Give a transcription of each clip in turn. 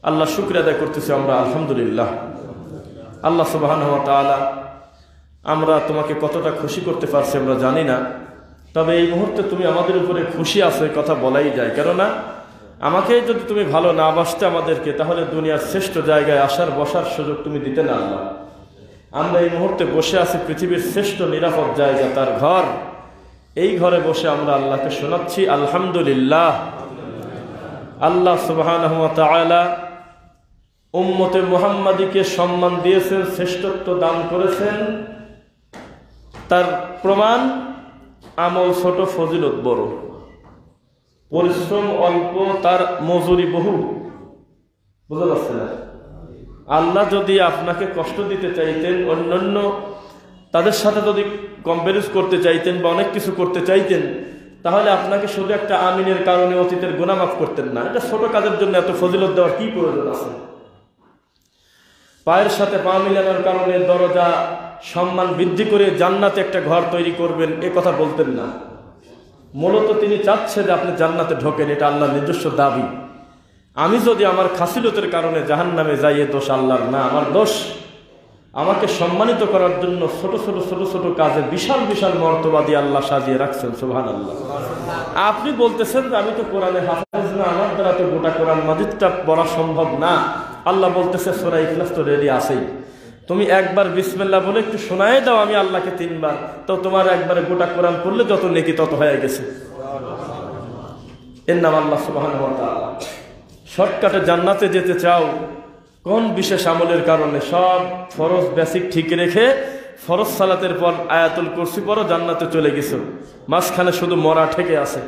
আল্লাহ শুকরিয়া আদায় করতেছি আমরা আলহামদুলিল্লাহ। আল্লাহ সুবহানাহু ওয়া তাআলা, আমরা তোমাকে কতটা খুশি করতে পারছি আমরা জানি না, তবে এই মুহূর্তে তুমি আমাদের উপরে খুশি আছো এই কথা বলাই যায়। কেননা আমাকে যদি তুমি ভালো না বাসতে আমাদেরকে, তাহলে দুনিয়ার শ্রেষ্ঠ জায়গায় আসার বসার সুযোগ তুমি দিতে না আল্লাহ। আমরা এই মুহূর্তে বসে আছি পৃথিবীর শ্রেষ্ঠ নিরাপদ জায়গা, তার ঘর। এই ঘরে বসে আমরা আল্লাহকে শোনাচ্ছি আলহামদুলিল্লাহ। আল্লাহ সুবহানাহু ওয়া তাআলা উম্মতে মুহাম্মাদীকে সম্মান দিয়েছেন, শ্রেষ্ঠত্ব দান করেছেন। তার প্রমাণ আমল ছোট, ফজিলত বড়, পরিশ্রম অল্প, তার মজুরি বহু। বুঝতে পারছেন? আল্লাহ যদি আপনাকে কষ্ট দিতে চাইতেন, অন্যান্য তাদের সাথে যদি কম্পেয়ার করতে চাইতেন বা অনেক কিছু করতে চাইতেন, তাহলে আপনাকে শুধু একটা আমিনের কারণে অতীতের গুনাহ মাফ করতেন না। এটা ছোট কাজের জন্য এত ফজিলত দেওয়ার কি প্রয়োজন আছে? পায়ের সাথে পা মিলানোর কারণে দরজা সম্মান বৃদ্ধি করে জান্নাতে একটা ঘর তৈরি করবেন, এ কথা বলতেন না। মূলত তিনি চাচ্ছে যে আপনি জান্নাতে ঢোকেন, এটা আল্লাহর নিজস্ব দাবি। আমি যদি আমার খাসিলতের কারণে জাহান্নামে যাই, এ দোষ আল্লাহর না, আমার দোষ। আমাকে সম্মানিত করার জন্য ছোট ছোট ছোট ছোট কাজে বিশাল বিশাল মর্তবা দিয়ে আল্লাহ সাজিয়ে রাখছেন। সুবহানাল্লাহ। আপনি বলতেছেন যে আমি তো কোরআনে হাফেজ না, আমার দ্বারা তো গোটা কোরআন মাজিদটা পড়া সম্ভব না। আল্লাহ বলতেছে সূরা ইখলাস তো রেডি আছেই, তুমি একবার বিসমিল্লাহ বলে একটু শোনায় দাও আমি আল্লাহকে 3 বার, তো তোমার একবারে গোটা কোরআন পড়লে যত নেকি তত হয়ে গেছে। এর নাম আল্লাহ সুবহানাহু ওয়া তাআলা। শর্টকাটে জান্নাতে যেতে চাও কোন বিশেষ আমলের কারণে? সব ফরজ বেসিক ঠিক রেখে ফরজ সালাতের পর আয়াতুল কুরসি পড়ো, জান্নাতে চলে গেছো। মাঝখানে শুধু মরা ঠেকে আছে।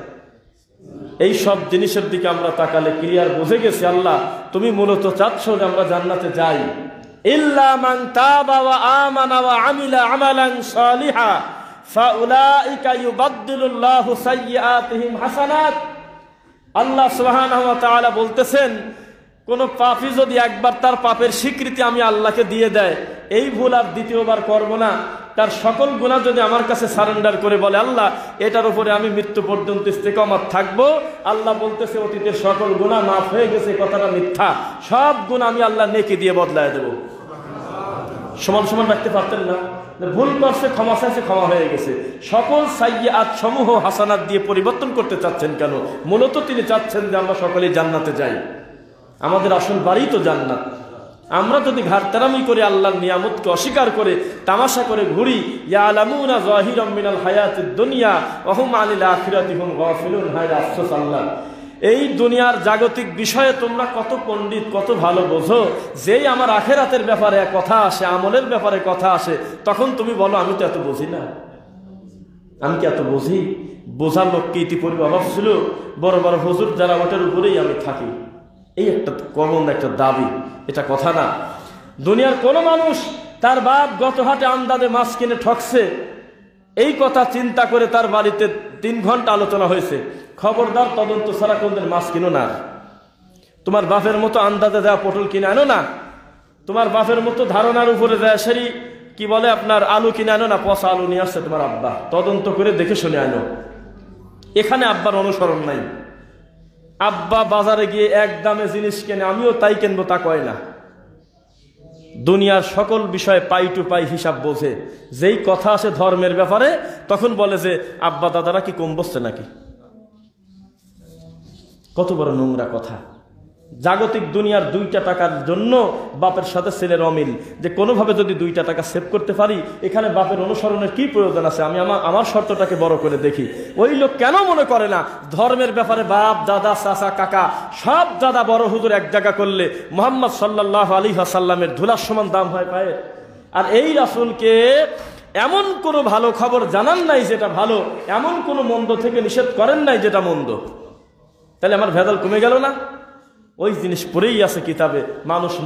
এই সব জিনিসের দিকে আমরা তাকালে ক্লিয়ার বুঝে গেছি আল্লাহ তুমি মূলত চাচ্ছ যে আমরা জান্নাতে যাই। ইল্লা মান তাবা ওয়া আমানা ওয়া আমিলা আমালান সালিহা ফাউলাইকা ইউবাদদিলুল্লাহু সাইয়্যাতিহিম হাসানাত। আল্লাহ সুবহানাহু ওয়া তাআলা বলতেছেন, কোন পাপী যদি একবার তার পাপের স্বীকৃতি আমি আল্লাহকে দিয়ে দেয়, এই ভুল আর দ্বিতীয়বার করব না, তার সকল গুনাহ যদি আমার কাছে সারেন্ডার করে বলে আল্লাহ এটার উপরে আমি মৃত্যু পর্যন্ত ইস্তেকামত থাকবো, আল্লাহ বলতেছে অতীতের সকল গুনাহ মাফ হয়ে গেছে, কথাটা মিথ্যা। সব গুনাহ আমি আল্লাহ নেকি দিয়ে বদলায় দেব। সমান সমান রাখতে পারতেন না? ভুল করছে, ক্ষমা চাইছে, ক্ষমা হয়ে গেছে। সকল সাইয়্যাত সমূহ হাসানাত দিয়ে পরিবর্তন করতে চাচ্ছেন কেন? মূলত তিনি চাচ্ছেন যে আমরা সকলেই জান্নাতে যাই। আমাদের আসল বাড়ি তো জান্নাত। আমরা যদি ঘাটতারামি করে আল্লাহর নিয়ামতকে অস্বীকার করে তামাশা করে ঘুরি, ইয়ালামুনা যাহিরাম মিনাল হায়াতিদ দুনিয়া ওয়া হুম আনিল আখিরাতি হুম গাফিলুন। হায় আফসোস আল্লাহ, এই দুনিয়ার জাগতিক বিষয়ে তোমরা কত পণ্ডিত, কত ভালো বোঝো, যেই আমার আখিরাতের ব্যাপারে কথা আসে, আমলের ব্যাপারে কথা আসে, তখন তুমি বলো আমি তো এত বুঝি না। আমি কি এত বুঝি? বোঝার লোককে ইতিপূর্বে অভাব ছিল। বড় বড় হুজুর যারা, ওটার উপরেই আমি থাকি, এই একটা কমন একটা দাবি, এটা কথা না। দুনিয়ার কোন মানুষ তার বাপ গত হাটে আমদাদে মাছ কিনে ঠকছে, এই কথা চিন্তা করে তার বাড়িতে 3 ঘন্টা আলোচনা হয়েছে, খবরদার তদন্ত ছাড়া কোনদিন মাছ কিনো না। তোমার বাপের মতো আন্দাজে দেওয়া পটল কিনে আনো না। তোমার বাপের মতো ধারণার উপরে দেয় সেরি কি বলে আপনার আলু কিনে আনো না। পচা আলু নিয়ে আসছে তোমার আব্বা, তদন্ত করে দেখে শুনে আনো। এখানে আব্বার অনুসরণ নাই। আব্বা বাজারে গিয়ে এক দামে জিনিস কেনে, আমিও তাই কিনবো তা কয় না। দুনিয়ার সকল বিষয়ে পাই টু পাই হিসাব বোঝে। যেই কথা আসে ধর্মের ব্যাপারে, তখন বলে যে আব্বা দাদারা কি কম বসছে নাকি। কত বড় নোংরা কথা। জাগতিক দুনিয়ার 2টা টাকার জন্য বাপের সাথে ছেলের অমিল, যে কোনোভাবে যদি 2টা টাকা সেভ করতে পারি, এখানে বাপের অনুসরণের কি প্রয়োজন আছে? আমি আমার শর্তটাকে বড় করে দেখি। ওই লোক কেন মনে করে না ধর্মের ব্যাপারে বাপ দাদা চাচা কাকা সব দাদা বড় হুজুর এক জায়গা করলে মুহাম্মদ সাল্লাল্লাহু আলাইহি ওয়াসাল্লামের ধুলার সমান দাম হয় পায়ে? আর এই রাসূলকে এমন কোনো ভালো খবর জানান নাই যেটা ভালো, এমন কোনো মন্দ থেকে নিষেধ করেন নাই যেটা মন্দ। তাহলে আমার ভেজাল কমে গেল না? ওই জিনিস পড়েই আছে কিতাবে।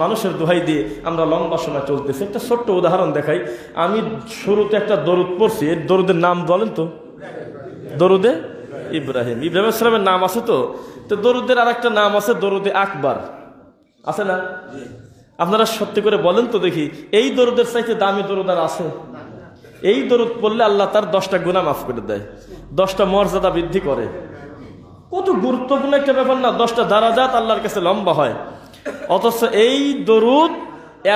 মানুষের দোহাই দিয়ে আমরা লম্বা সময় চলতেছি। একটা ছোট্ট উদাহরণ দেখাই। আমি শুরুতে একটা দরুদ পড়ছি, এর দরুদের নাম বলেন তো? দরুদে ইব্রাহিম। ইব্রাহিম ইসলামের নাম আছে তো দরুদের আর একটা নাম আছে দরুদে আকবার, আছে না? আপনারা সত্যি করে বলেন তো দেখি, এই দরুদের চাইতে দামি দরুদ আর আছে? এই দরুদ পড়লে আল্লাহ তার 10টা গুনাহ মাফ করে দেয়, 10টা মর্যাদা বৃদ্ধি করে। কত গুরুত্বপূর্ণ একটা ব্যাপার না? 10টা দারাজাত আল্লাহর কাছে লম্বা হয়। অথচ এই দরুদ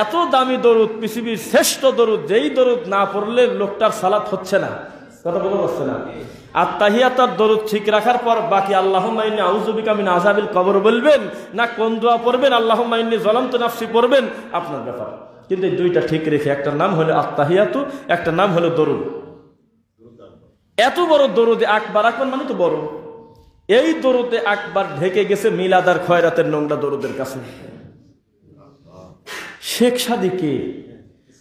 এত দামি দরুদ, পৃথিবীর শ্রেষ্ঠ দরুদ, যেই দরুদ না পড়লে লোকটার সালাত হচ্ছে না। কথা বলা যাচ্ছে না? আর তাহিয়াতার দরুদ ঠিক রাখার পর বাকি আল্লাহুম্মা ইন্নী আউযু বিকা মিন আযাবিল কবর বলবেন না কোন দোয়া পড়বেন, আল্লাহুম্মা ইন্নী যালামতু নাফসি পড়বেন, আপনার ব্যাপার। কিন্তু এই দুইটা ঠিক রেখে একটা নাম হলো আত-তাহিয়াতু, একটা নাম হলো দরুদ। এত বড় দরুদে আকবার, আকবার মানে তো বড়, এই দরুদে আকবার ঢেকে গেছে মিলাদ আর খয়রাতের নোংরা দরুদের কাছে। শেখ সাদিকে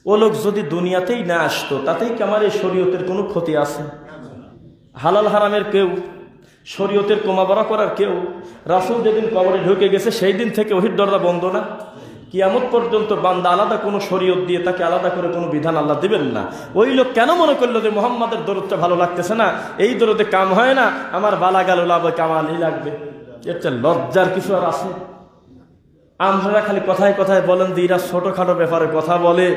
ও লোক যদি দুনিয়াতেই না আসতো তাতেই কি আমার এই শরীয়তের কোনো ক্ষতি আছে? হালাল হারামের কেউ, শরীয়তের কোমাবরা করার কেউ। রাসূল যেদিন কবরে ঢুকে গেছে সেই দিন থেকে ওহির দরজা বন্ধ না। কিয়ামত পর্যন্ত বান্দা আলাদা কোনো শরীয়ত দিয়ে তাকে আলাদা করে কোনো বিধান আল্লাহ দিবেন না। ওই লোক কেন মনে করলো যে মুহাম্মাদের দরুদটা ভালো লাগতেছে না, এই দরুদে কাম হয় না, আমার বালা গাল লাভ কামালই লাগবে? এর চেয়ে লজ্জার কিছু আর আছে? আমরা খালি কথায় কথায় বলেন যে এরা ছোটখাটো ব্যাপারে কথা বলে,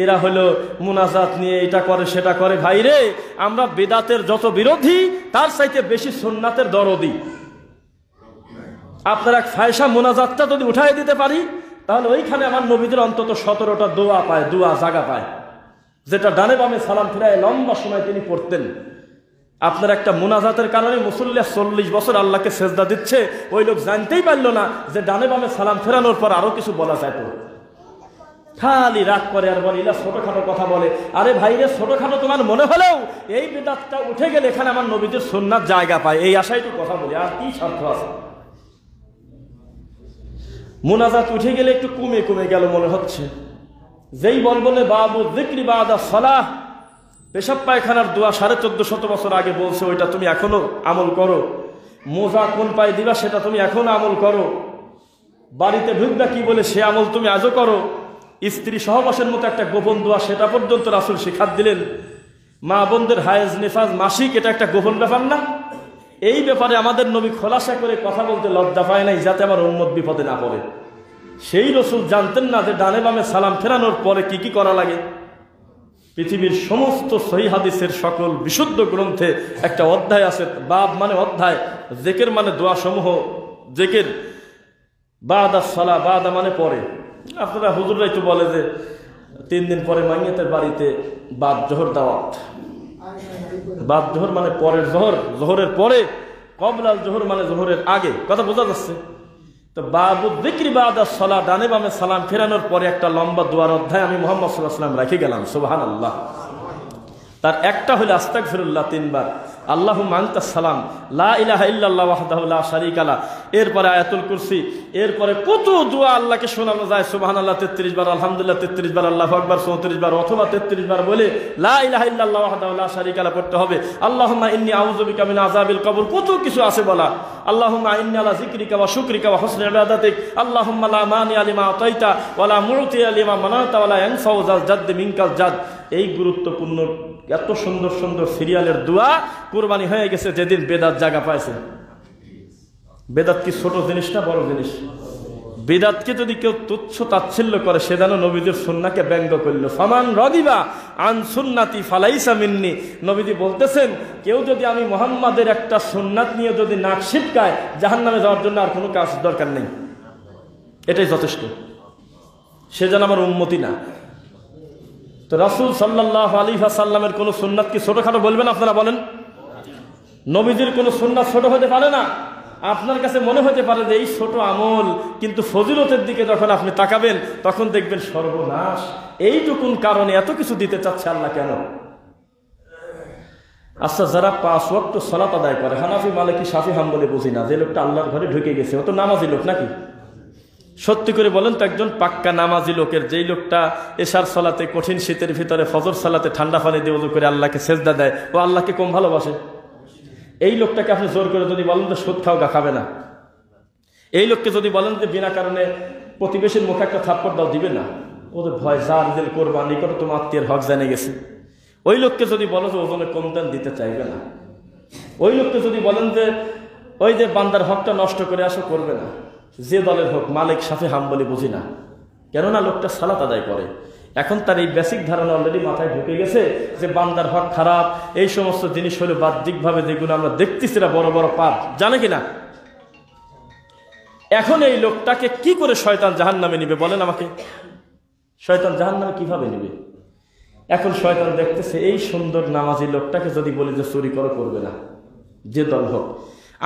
এরা হলো মুনাজাত নিয়ে এটা করে সেটা করে। ভাই রে, আমরা বেদাতের যত বিরোধী তার চাইতে বেশি সুন্নাতের দরদি। আপনারা ফায়সা মুনাজাতটা যদি উঠাই দিতে পারি তাহলে ওইখানে আমার নবীদের অন্তত 17টা দোয়া পায়, দোয়া জায়গা পায়, যেটা ডানে বামে সালাম ফিরায় লম্বা সময় তিনি পড়তেন। আপনার একটা মুনাজাতের কারণে মুসল্লি 40 বছর আল্লাহকে সেজদা দিচ্ছে, ওই লোক জানতেই পারলো না যে ডানে বামে সালাম ফেরানোর পর আরো কিছু বলা যায়। তো খালি রাগ করে আর বলে এরা ছোটখাটো কথা বলে। আরে ভাইরে, ছোটখাটো তোমার মনে হলেও এই বিদআতটা উঠে গেলে এখানে আমার নবীদের সুন্নাত জায়গা পায়, এই আশায় তো কথা বলি। আর কি স্বার্থ আছে? মুনাজাত উঠে গেলে একটু কমে কমে গেল মনে হচ্ছে। যেই বলে বাবু যিকরি বাদা সালাহ, পেশাব পায়খানার দোয়া 1450 বছর আগে বলছে, ওইটা তুমি এখনো আমল করো। মোজা কোন পায়ে দিবা সেটা তুমি এখনো আমল করো। বাড়িতে ঢুকবা কি বলে সে আমল তুমি আজও করো। স্ত্রী সহবাসের মতো একটা গোপন দোয়া, সেটা পর্যন্ত রাসূল শিখাত দিলেন। মা বোনদের হায়েজ নিফাজ মাসিক, এটা একটা গোপন ব্যাপার না? এই ব্যাপারে আমাদের নবী খোলাসা করে কথা বলতে লজ্জা পায় নাই, যাতে আমার উম্মত বিপদে না পড়ে। সেই রাসূল জানতেন না যে ডানে বামে সালাম ফেরানোর পরে কি কি করা লাগে। পৃথিবীর সমস্ত সহিহ হাদিসের সকল বিশুদ্ধ গ্রন্থে একটা অধ্যায় আছে, বাব মানে অধ্যায়, জিকির মানে দোয়া সমূহ, জিকির বাদা সালাহ, বাদা মানে পরে। আপনারা হুজুররাই তো বলে যে 3 দিন পরে মাইয়াতের বাড়িতে বাদ জোহর দাওয়াত। বাদ জোহর মানে পরের জোহর, জোহরের পরে। কবলাল জোহর মানে জোহরের আগে। কথা বোঝা যাচ্ছে তো? বাবু যিকরি বাদা সালাহ, ডানে বামে সালাম ফেরানোর পরে একটা লম্বা দোয়ার অধ্যায় আমি মুহাম্মদ সাল্লাল্লাহু আলাইহি ওয়াসাল্লাম রেখে গেলাম। সুবহানাল্লাহ। তার একটা হলো আস্তাগফিরুল্লাহ 3 বার, আল্লাহুম্মা আনতাস সালাম, লা ইলাহা ইল্লাল্লাহু ওয়াহদাহু লা শারীকা লাহ, এরপরে আয়াতুল কুরসি, এরপরে কত দোয়া আল্লাহকে শোনানো যায়। সুবহানাল্লাহ 33 বার, আলহামদুলিল্লাহ 33 বার, আল্লাহু আকবার 34 বার, অথবা 33 বার বলে লা ইলাহা ইল্লাল্লাহু ওয়াহদাহু লা শারীকা লাহ পড়তে হবে। আল্লাহুম্মা ইন্নী আউযু বিকা মিন আযাবিল কবর, কত কিছু আছে বলা। আল্লাহুম্মা ইন্নী আলা যিকরিকা ওয়া শুকরিকা ওয়া হুসনি ইবাদাতিক, আল্লাহুম্মা লা মানিআ লিমা আতাইতা ওয়া লা মুতিআ লিমা মানাতা ওয়া লা ইয়ানফাউ যাল জাদ্দি মিনকাল জাদ। এই গুরুত্বপূর্ণ এত সুন্দর সুন্দর সিরিয়ালের দোয়া কুরবানি হয়ে গেছে যেদিন বেদাত জায়গা পাইছে। বেদাত কি ছোট জিনিস না বড় জিনিস? বেদাতকে যদি কেউ তুচ্ছ তাচ্ছিল্য করে সে যেন নবীদের সুন্নাহকে ব্যঙ্গ করলো। ফামান রাদিবা আন সুন্নতি ফালাইসা মিন্নি। নবীজি বলতেছেন, কেউ যদি আমি মুহাম্মাদের একটা সুন্নাত নিয়ে যদি নাক ছিটকায়, জাহান্নামে যাওয়ার জন্য আর কোনো কাজ দরকার নেই, এটাই যথেষ্ট, সে যেন আমার উম্মতি না। তো রাসূল সাল্লাল্লাহু আলাইহি ওয়াসাল্লামের কোন সুন্নাত কি ছোটখাটো বলবেন? আপনারা বলেন। নবীজির কোন সুন্নাত ছোট হতে পারে না। আপনার কাছে মনে হতে পারে যে এই ছোট আমল, কিন্তু ফজিলতের দিকে যখন আপনি তাকাবেন তখন দেখবেন সর্বনাশ, এইটুকুন কারণে এত কিছু দিতে চাচ্ছে আল্লাহ কেন? আচ্ছা, যারা 5 ওয়াক্ত সালাত আদায় করে, হানাফি মালিকি শাফি হাম্বলি বুঝি না, যে লোকটা আল্লাহর ঘরে ঢুকে গেছে ও তো নামাজি লোক নাকি? সত্যি করে বলেন তো, একজন পাক্কা নামাজি লোকের, যেই লোকটা এশার সালাতে কঠিন শীতের ভিতরে ফজর সালাতে ঠান্ডা পানি দিয়ে ওযু করে আল্লাহকে সেজদা দেয়, ও আল্লাহকে কম ভালোবাসে? এই লোকটাকে আপনি জোর করে যদি বলেন যে সুদ খাও, গা খাবে না। এই লোককে যদি বলেন যে বিনা কারণে প্রতিবেশীর মুখে একটা থাপ্পড় দাও, দিবে না। ওদের ভয় জার জেল করবা, নিকট তোমার আত্মীয়ের হক জেনে গেছে। ওই লোককে যদি বলো যে ওজনে কমদান দিতে চাইবে না। ওই লোককে যদি বলেন যে ওই যে বান্দার হকটা নষ্ট করে আসো, করবে না। যে দলের হোক, মালিক শাফি হাম্বলি বুঝি না, কেননা লোকটা সালাত আদায় করে। এখন তার এই বেসিক ধারণা অলরেডি মাথায় ঢুকে গেছে যে বান্দার হক খারাপ, এই সমস্ত জিনিস হলো বাহ্যিকভাবে যেগুলো আমরা দেখতেছি না বড় বড় পাপ, জানে কিনা? এখন এই লোকটাকে কি করে শয়তান জাহান্নামে নিবে বলেন আমাকে? শয়তান জাহান্নামে কিভাবে নিবে? এখন শয়তান দেখতেছে এই সুন্দর নামাজি লোকটাকে যদি বলি যে চুরি করো, করবে না, যে দল হোক।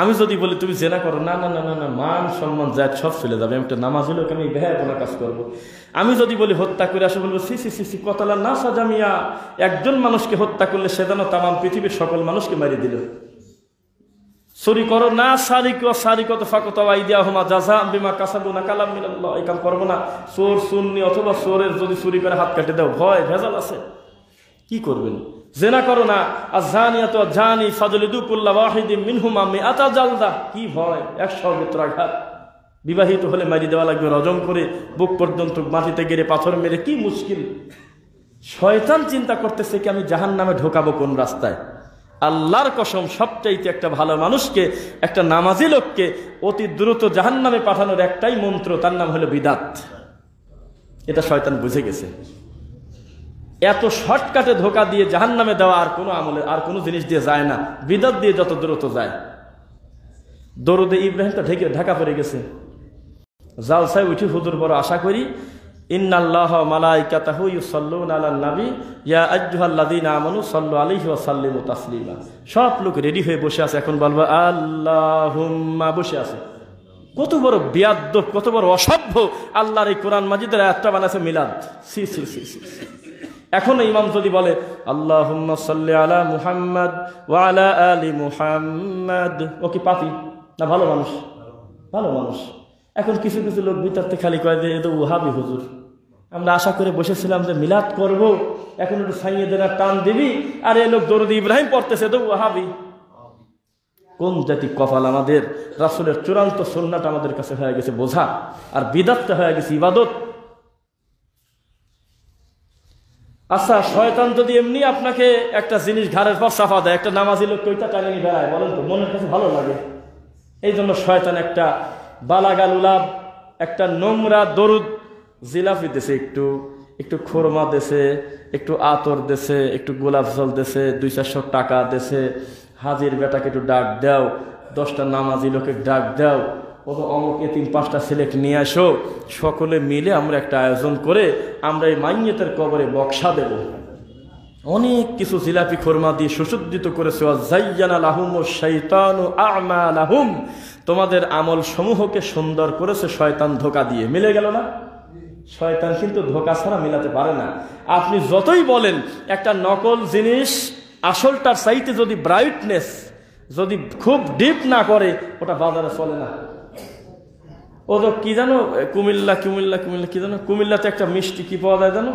আমি যদি বলি তুমি জেনা করো, না না না না না, মান সম্মান জাত সব চলে যাবে, আমি একটা নামাজি লোক, আমি বেহায়াপনা কাজ করবো। আমি যদি বলি হত্যা করে আসে, বলবো সি সি সি সি কতলা না সাজামিয়া, একজন মানুষকে হত্যা করলে সে যেন তামাম পৃথিবীর সকল মানুষকে মারিয়ে দিল। চুরি করো না, সারিকত ফাকত আইদিয়াহুমা জাযাআম বিমা কাসাবু নাকালাম মিনাল্লাহ, এই কাম করবো না। চোর সুন্নি অথবা চোরের যদি চুরি করে হাত কাটে দাও, ভয় ভেজাল আছে, কি করবেন? জেনা করো না, আয-যানিয়াতু ওয়াজ-যানি ফাজলিদু কুল্লা ওয়াহিদিম মিনহুমা মিআতা জালদা, কি ভয়, 100 বেত্রাঘাত। বিবাহিত হলে মারি দেওয়া লাগবে, রজম করে বুক পর্যন্ত মাটিতে গেড়ে পাথর মেরে, কি মুশকিল। শয়তান চিন্তা করতেছে কি আমি জাহান্নামে ঢোকাবো কোন রাস্তায়। আল্লাহর কসম, সবচাইতে একটা ভালো মানুষকে, একটা নামাজি লোককে অতি দ্রুত জাহান্নামে পাঠানোর একটাই মন্ত্র, তার নাম হলো বিদাত। এটা শয়তান বুঝে গেছে। এত শর্টকাটে ধোকা দিয়ে জাহান্নামে দেওয়া আর কোনো আমলে, আর কোনো জিনিস দিয়ে যায় না, বিদাত দিয়ে যত দ্রুত যায়। দরুদে ইব্রাহিম তো ঢাকা পড়ে গেছে। জালসায় উঠি হুজুর বড় আশা করি, ইন্নাল্লাহা ওয়া মালাইকাতাহু ইউসাল্লুনা আলান নবী ইয়া আইয়ুহাল্লাযীনা আমানু সাল্লু আলাইহি ওয়া সাল্লিমু তাসলিমা। সব লোক রেডি হয়ে বসে আছে, এখন বলবো আল্লাহুম্মা, বসে আছে। কত বড় বিয়াদ্দব, কত বড় অসভ্য আল্লাহর এই কোরআন মাজিদের আয়াতটা বানাছে মিলাদ। সি সি সি সি। এখন ইমাম যদি বলে আল্লাহুম্মা সাল্লি আলা মুহাম্মাদ ওয়া আলা আলি মুহাম্মাদ, ও কি পাপী না ভালো মানুষ? ভালো মানুষ। এখন কিছু কিছু লোক ভিতরতে খালি কয় যে এ তো ওহাবি হুজুর, আমরা আশা করে বসেছিলাম যে মিলাদ করব, এখন একটু সাইয়ে দেন টান দিবি, আর এ লোক দরুদ ইব্রাহিম পড়তেছে তো ওহাবি। কোন জাতি কপাল আমাদের! রাসূলের চূড়ান্ত সুন্নাত আমাদের কাছে হয়ে গেছে বোঝা, আর বিদআতটা হয়ে গেছে ইবাদত। আচ্ছা, শয়তান যদি এমনি আপনাকে একটা জিনিস ঘাড়ের পর চাপা দেয়, একটা নামাজি লোক কইটা টানে নিয়ে বেড়ায়, বলেন তো মনের কাছে ভালো লাগে? এই জন্য শয়তান একটা বালাগালুলাব, একটা নোংরা দরুদ জিলাপি দেশে, একটু একটু খোরমা দেশে, একটু আতর দেশে, একটু গোলাপ জল দেশে, 200-400 টাকা দেশে, হাজির বেটাকে একটু ডাক দাও, 10টা নামাজি লোকে ডাক দাও, ও তো অমুক 3-5টা সিলেক্ট নিয়ে আসো, সকলে মিলে আমরা একটা আয়োজন করে আমরা এই মাইয়েতের কবরে বক্সা দেব। অনেক কিছু জিলাপি খোরমা দিয়ে সুসজ্জিত করেছে। ওয়াযায়্যানা লাহুমুশ শাইতানু আ'মালাহুম, তোমাদের আমল সমূহকে সুন্দর করেছে শয়তান ধোঁকা দিয়ে। মিলে গেল না? শয়তান কিন্তু ধোঁকা ছাড়া মিলাতে পারে না। আপনি যতই বলেন একটা নকল জিনিস আসলটার চাইতে যদি ব্রাইটনেস, যদি খুব ডিপ না করে, ওটা বাজারে চলে না। ও তো কি জানো, কুমিল্লা কি জানো, কুমিল্লাতে একটা মিষ্টি কি পাওয়া যায় জানো,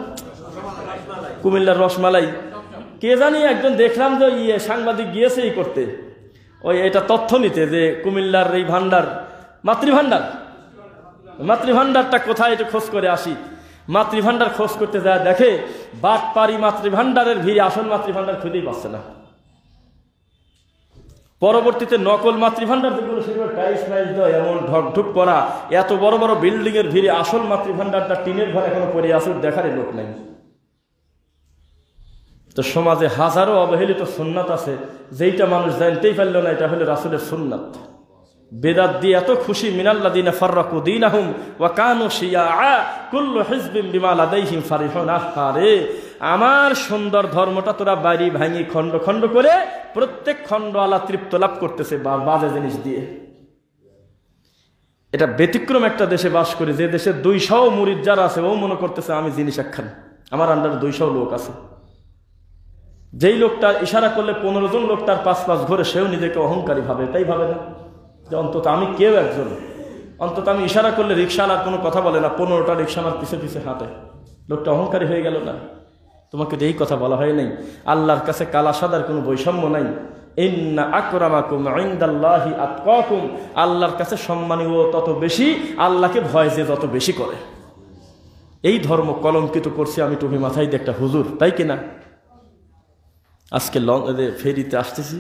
কুমিল্লার রসমালাই। কে জানি একজন দেখলাম যে সাংবাদিক গিয়েছে এই করতে, ওই এটা তথ্য নিতে, যে কুমিল্লার এই ভান্ডার, মাতৃভান্ডারটা কোথায়, এটা খোঁজ করে আসি। মাতৃভান্ডার খোঁজ করতে যায়, দেখে বাটপাড়ি মাতৃভান্ডারের ভিড়ে আসল মাতৃভান্ডার খুঁজেই পাচ্ছে না। পরবর্তীতে নকল মাতৃভান্ডার যেগুলো, সেগুলো টাইলস মাইলস দেয়, এমন ঢকঢুক করা, এত বড় বড় বিল্ডিং এর ভিড়ে আসল মাতৃভান্ডারটা টিনের ঘর এখনো পড়ে আছে, দেখারই লোক নাই। তো সমাজে হাজারো অবহেলিত সুন্নাত আছে, যেইটা মানুষ জানতেই পারল না এটা হলো রাসূলের সুন্নাত। বেদাত দিয়ে এত খুশি, মিনাল্লাযিনা ফাররাকু দীনাহুম ওয়া কানু শিয়াআ কুল্লু হিজবিন বিমা লাদাইহিম ফারিহুন। আহারে, আমার সুন্দর ধর্মটা তোরা বাড়ি ভাঙি খণ্ড খণ্ড করে প্রত্যেক খণ্ড আলা তৃপ্ত লাভ করতেছে বাজে জিনিস দিয়ে। এটা ব্যতিক্রম একটা দেশে বাস করে, যে দেশে 200 মুরিদ যারা আছে, ও মনে করতেছে আমি জিনিস একখান, আমার আন্ডারে 200 লোক আছে। যেই লোকটা ইশারা করলে 15 জন লোক তার পাশ ঘরে, সেও নিজেকে অহংকারী ভাবে, তাই ভাবে না যে অন্তত আমি কেউ একজন, অন্তত আমি ইশারা করলে রিক্সাওয়ালার কোনো কথা বলে না, 15টা রিক্সা আমার পিছে পিছে হাঁটে। লোকটা অহংকারী হয়ে গেল না? তোমাকে এই কথা বলা হয় নাই? আল্লাহর কাছে কালা সাদার কোনো বৈষম্য নাই। ইন্না আকরামাকুম ইনদাল্লাহি আতকাকুম, আল্লাহর কাছে সম্মানীয় তত বেশি আল্লাহকে ভয় যে যত বেশি করে। এই ধর্ম কলঙ্কিত করছে আমি টুপি মাথায় দিয়ে একটা হুজুর, তাই কিনা? আজকে ফেরিতে আসতেছি,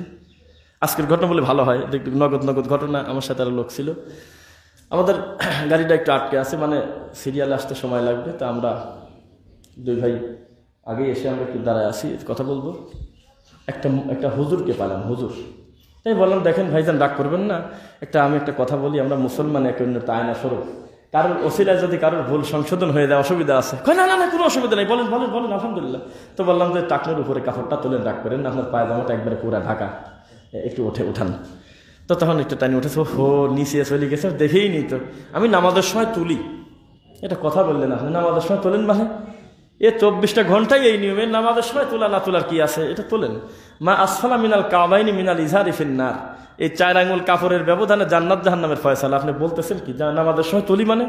আজকের ঘটনা বলে ভালো হয়, নগদ ঘটনা। আমার সাথে আরো লোক ছিল, আমাদের গাড়িটা একটু আটকে আছে, মানে সিরিয়ালে আসতে সময় লাগবে, তা আমরা 2 ভাই আগে এসে আমরা একটু দাঁড়ায় আসি, কথা বলবো। একটা হুজুরকে পেলাম, হুজুর তাই বললাম, দেখেন ভাইজান রাগ করবেন না, আমি একটা কথা বলি, আমরা মুসলমান এক অন্যের আয়না স্বরূপ, কারোর ওসিলায় যদি কারোর ভুল সংশোধন হয়ে যায় অসুবিধা আছে? না না না, কোনো অসুবিধা নেই, বলেন বলেন বলেন, আলহামদুলিল্লাহ। তো বললাম যে টাকনোর উপরে কাপড়টা তোলেন, রাগ করেন না, আপনার পায়জামাটা একবারে পুরা ঢাকা, একটু উঠান। তো তখন একটু টানি উঠেছে, হো নিচে চলে গেছে, দেখেই নি তো। আমি নামাজের সময় তুলি, এটা কথা বললেন আপনি, নামাজের সময় তোলেন মানে 24টা ঘন্টায় এই নিয়মে, নামাজের সময় তোলা না তোলার কি আছে? এটা তোলেন। মা আসফালা মিনাল কাবাইনি মিনাল ইজহারি ফিন্নার, এই 4 আঙ্গুল কাপড়ের ব্যবধানে জান্নাত জাহান্নামের ফয়সালা। আপনি বলতেছেন কি নামাজের সময় তুলি মানে?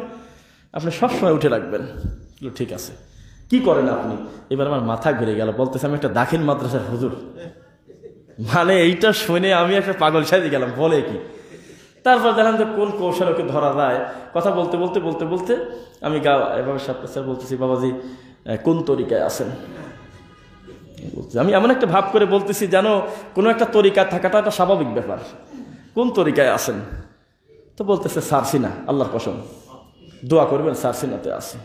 আপনি সবসময় উঠে রাখবেন। ঠিক আছে, কি করেন আপনি? এবার আমার মাথা ঘুরে গেল, বলতেছে আমি একটা দাখিল মাদ্রাসার হুজুর, মানে এইটা শুনে আমি একটা পাগল সাজে গেলাম, বলে কি? তারপর দেখলাম যে কোন কৌশল ওকে ধরা যায়। কথা বলতে বলতে বলতে বলতে আমি এভাবে স্যার বলতেছি, বাবাজি কোন তরিকায় আছেন? আমি এমন একটা ভাব করে বলতেছি যেন কোনো একটা তরিকায় থাকাটা একটা স্বাভাবিক ব্যাপার। কোন তরিকায় আছেন? তো বলতেছে সারসিনা, আল্লাহর কসম, দোয়া করবেন, সারসিনাতে আছি।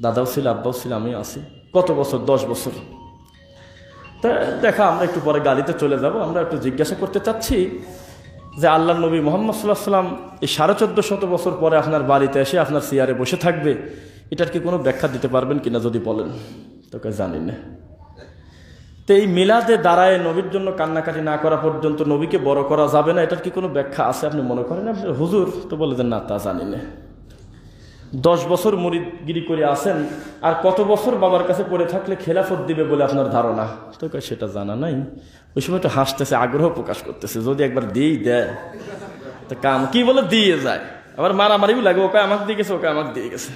দাদাও ছিল, আব্বাও ছিল, আমিও আছি। কত বছর? 10 বছর। তা দেখা, আমরা একটু পরে গাড়িতে চলে যাব। আমরা একটু জিজ্ঞাসা করতে চাচ্ছি যে আল্লাহর নবী মুহাম্মদ সাল্লাল্লাহু আলাইহি ওয়াসাল্লাম এই 1450 বছর পরে আপনার বাড়িতে এসে আপনার চেয়ারে বসে থাকবে, এটার কি কোনো ব্যাখ্যা দিতে পারবেন কিনা যদি বলেন? তোকে জানি না। তো এই মিলাদে দাঁড়ায় নবীর জন্য কান্নাকাটি না করা পর্যন্ত নবীকে বড় করা যাবে না, এটার কি কোনো ব্যাখ্যা আছে আপনি মনে করেন? আপনি হুজুর তো বলে দেন না, তা জানি না। 10 বছর মুরিদগিরি করে আসেন, আর কত বছর বাবার কাছে পড়ে থাকলে খেলাফত দিবে বলে আপনার ধারণা? তো সেটা জানা নাই। ওই সময় তো হাসতেছে, আগ্রহ প্রকাশ করতেছে, যদি একবার দিয়েই দেয় তা কাম কি বলে দিয়ে যায়। আবার মারামারিও লাগে, ওকে আমাকে দিয়ে গেছে, ওকে আমাকে দিয়ে গেছে।